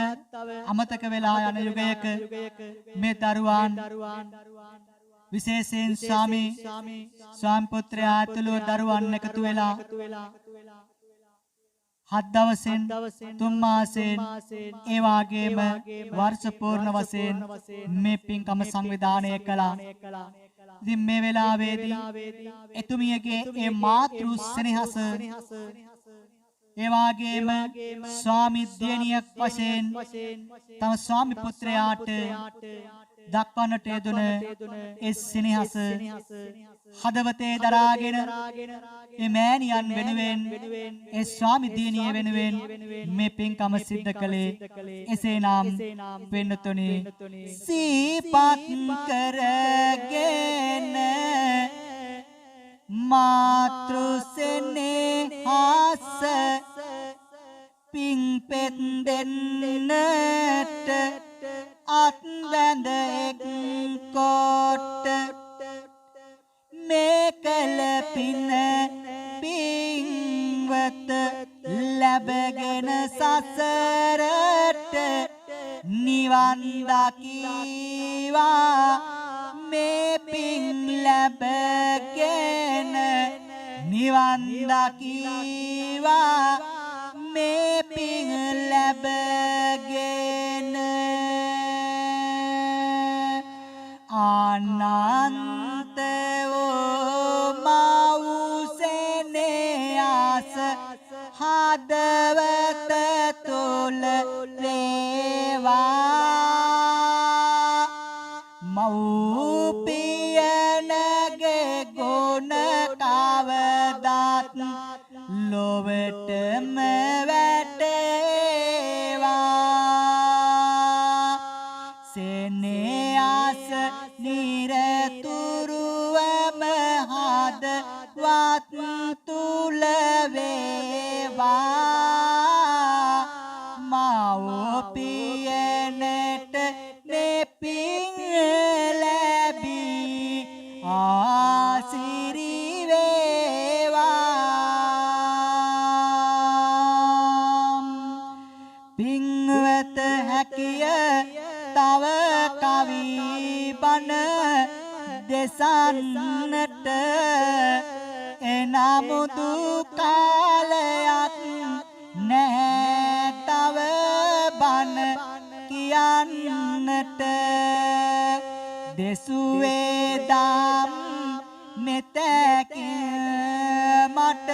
අමතක වෙලා යන යුගයක මේ දරුවන් විශේෂයෙන් ස්වාමි පුත්‍රයා ඇතුළු දරුවන් එකතු වෙලා 7 දවසෙන් 3 මාසෙන් ඒ වගේම වර්ෂ පූර්ණ වශයෙන් මේ පින්කම සංවිධානය කළා. ඉතින් මේ වෙලාවේදී එතුමියගේ ඒ මාතෘ ස්නේහස ඒ වගේම ස්වාමි දියණියක් වශයෙන් තම ස්වාමි පුත්‍රයාට දක්වන්නට යෙදුන ඒ ස්නේහස හදවතේ දරාගෙන ඒ මෑණියන් වෙනුවෙන් ඒ ස්වාමි දියණිය වෙනුවෙන් මේ පින්කම සිද්ධ කළේ එසේනම් පින්තුනි සීපත් කරගෙන මාතෘ ස්නේහස පින්පෙත් දෙන්නට අත්වැඳ එක් කොට මේ කල පින පින්වත ලැබගෙන සසරට නිවන් දකීවා මේ පින් ලැබගෙන නිවන් දකීවා මේ පින් ලැබගෙන ආනන්ත වූ මවුසෙනේ ආස හදවත තුල වේවා මව්පියනගේ ගුණ කවදාත් ලොවටම වැටේවා සෙනෙහස නිරතුරුවම හදවත් තුල වේවා මව්පියනට නෙපින් ලැබී ආසිරි වේවා පින්වත හැකිය තව කවි බණ දෙසන්නට එනමුදු කාලයක් නැහැ තව බණ කියන්නට දෙසුවේ දම් මෙතැකින් මට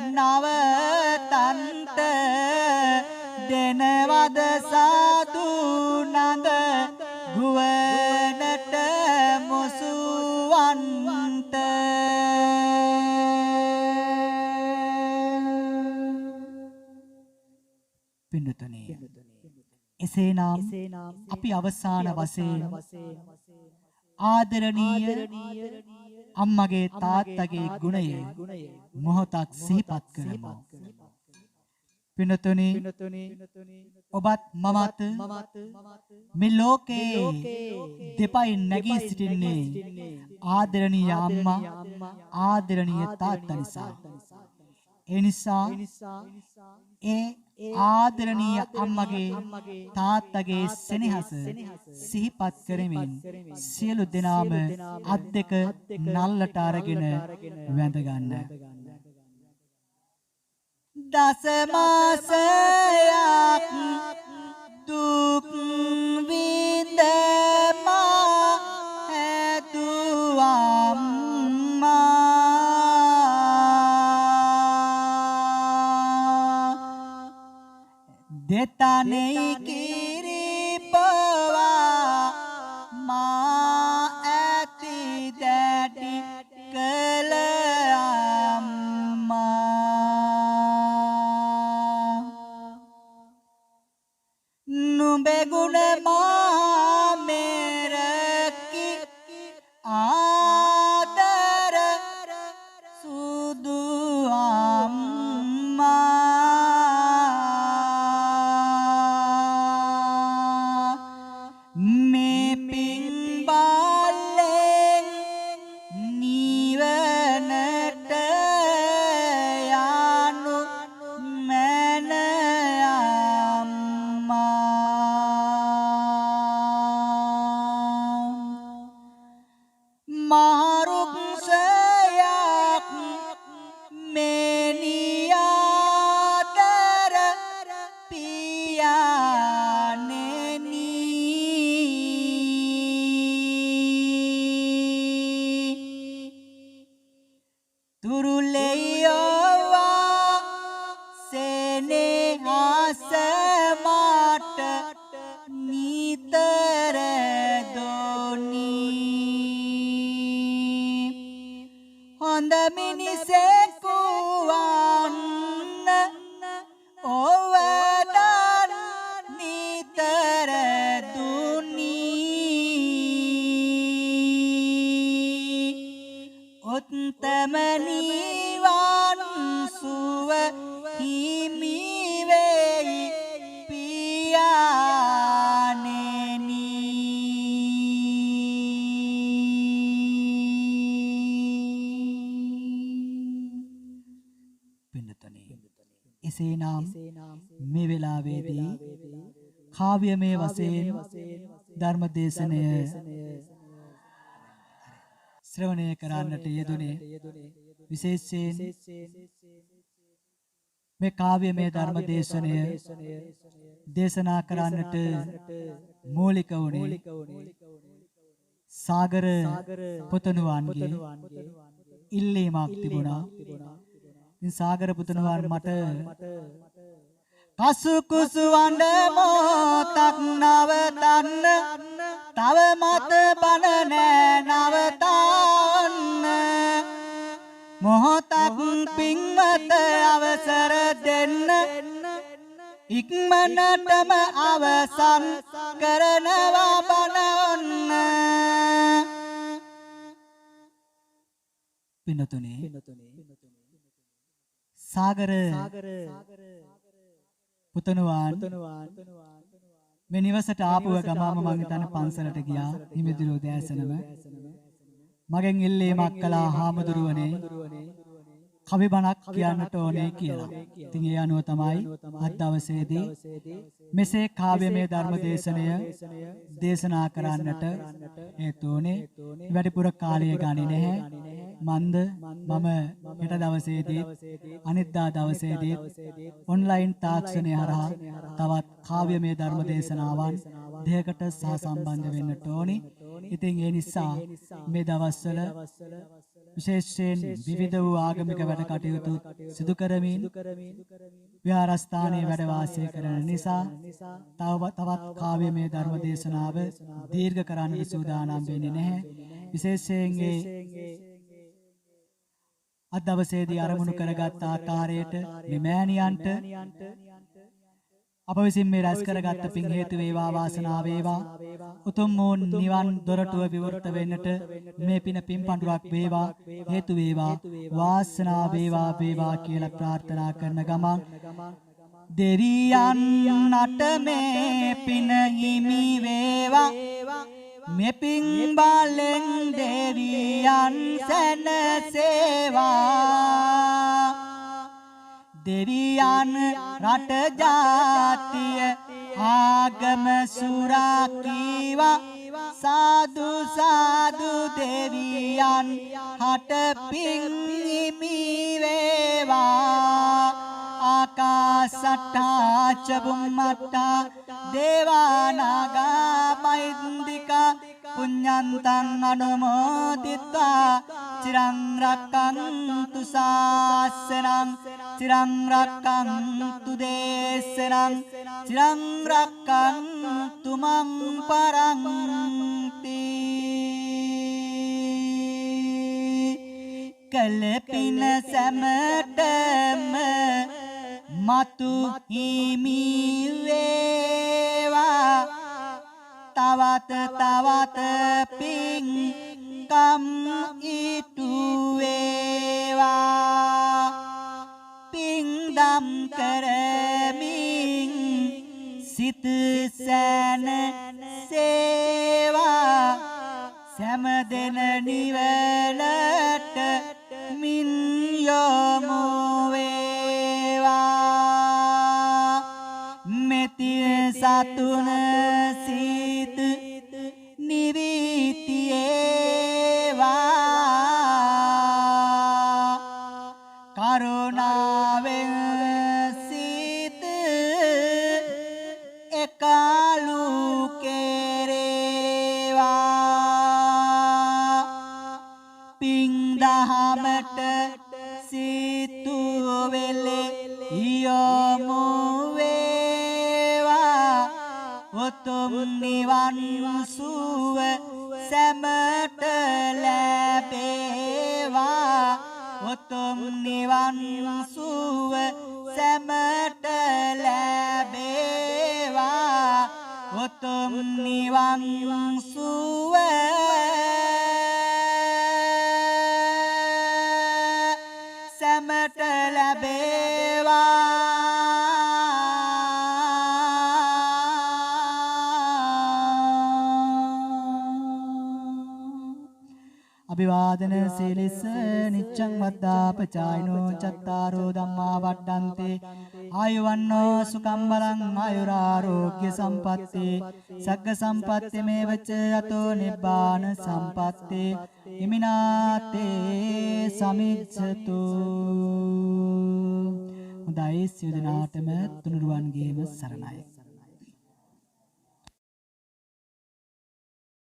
නවතන්ත දෙනවද සාදු නඳ ගුවනට මුසුවන්ත පින්නතනේ එසේනම් අපි අවසාන වශයෙන් ආදරණීය අම්මගේ තාත්තගේ ගුණය මොහොතක් සිහිපත් කරමු පින්නතනේ ඔබත් මමත් මේ ලෝකේ දෙපයින් නැගී සිටින්නේ ආදරණීය අම්මා ආදරණීය තාත්තා නිසා ඒ නිසා ඒ ආදරණීය අම්මගේ තාත්තගේ සෙනෙහස සිහිපත් කරමින් සියලු දෙනාම අත් දෙක නල්ලට අරගෙන වැඳ ගන්න. දස මාසයක් දුක් විඳ මා හැදුවා දෙතනෙයි කිරිපවා මා ඇති දැඩි කළ අම්මා නුඹේ ගුණ මා මෙරකි ආදර සුදු අම්මා එසේනම් මේ වෙලාවේදී කාව්‍යමය වශයෙන් ධර්ම දේශනය ශ්‍රවණය කරන්නට යෙදුනේ විශේෂයෙන් මේ කාව්‍යමය ධර්ම දේශනය දේශනා කරන්නට මූලික වුණේ සාගර පුතණුවන්ගේ ඉල්ලීමක් තිබුණා. ඉතින් සාගර පුතණුවන් මට කසු කුසු වඬ මොතක් නවතන්න තව මත බන නෑ නවතන්න මොහොතක් පින්වත අවසර දෙන්න ඉක්මනටම අවසන් කරනවා බන ඔන්න පින්නතුනේ සාගර පුතණුවන් මේ නිවසට ආපුව ගමම මං හිතන්නේ පන්සලට ගියා හිමිදිරෝ දැසනම මගෙන් ඉල්ලීමක් කළා හාමුදුරුවනේ කවි බණක් කියන්නට ඕනේ කියලා. ඉතින් ඒ අනුව තමයි අද දවසේදී මෙසේ කාව්‍යමය ධර්ම දේශනය දේශනා කරන්නට හේතු වුණේ. වැඩිපුර කාලය ගන්නේ නැහැ. මන්ද මම හෙට දවසේදී අනිද්දා දවසේදී ඔන්ලයින් තාක්ෂණය හරහා තවත් කාව්‍යමය ධර්ම දේශනාවන් දෙකකට සහසම්බන්ධ වෙන්නට ඕනි. ඉතින් ඒ නිසා මේ දවස්වල විශේෂයෙන් විවිධ වූ ආගමික වැඩ කටයුතු සිදු කරමින් විහාරස්ථානයේ වැඩ වාසය කරන නිසා තවත් කාව්‍යමය ධර්ම දේශනාව දීර්ඝ කරන්න සූදානම් වෙන්නේ නැහැ. විශේෂයෙන් අද දවසේදී අරමුණු කරගත් ආකාරයට මේ මෑණියන්ට අප විසින් මේ රැස් කරගත් පින් හේතු වේවා වාසනාව වේවා උතුම් වූ නිවන් දොරටුව විවෘත වෙන්නට මේ පින පින් පඬුරක් වේවා හේතු වේවා වාසනාව වේවා වේවා කියලා ප්‍රාර්ථනා කරන ගමන් දෙවියන් නට මේ පින හිමි වේවා මේ පින් බලෙන් දෙවියන් සැනසේවා දෙවියන් රට ජාතිය ආගම සුරකීවා සාදු සාදු දෙවියන් හට පින් හිමි වේවා ආකාසට්ටා චබුම්මට්ටා දේවානාගා මෛන්දිකා පුඤ්ඤන්තං අනුමෝදිත්වා චිරං රක්ඛන්තු ශාසනං චිරං රක්ඛන්තු දේශනං චිරං රක්ඛන්තු මං පරන්ති කලපින සමටම මතු හිමි වේවා තවත තවත පිං කම් ඉටු වේවා පිං දම් කරමින් සිත සැන සේවා සෑම නිවලට මින් යොමු වේවා මෙති සතුන සිත නිවිතියේවා කරුණාවෙන් සිත එකලු කෙරේවා පිං දහමට සිතුවෙලෙ යොමු වේවා උතුම් නිවන් සුව සැමට ලැබේවා උතුම් නිවන් සුව සැමට ලැබේවා උතුම් නිවන් සුව සැමට ලැබේවා අභිවාදන සීලිස නිච්ඡං වද්දාපචායිනෝ චත්තාරෝ ධම්මා වඩ්ඩන්තේ ආයුවන්නෝ සුඛං බලං ආයුරාෝග්‍ය සම්පatti සග්ග සම්පatti මේවච අතෝ නිබ්බාන සම්පatti ඉමිනාතේ සමිච්ඡතු හොඳයි සියලු දෙනාටම තුනුරුවන්ගේම සරණයි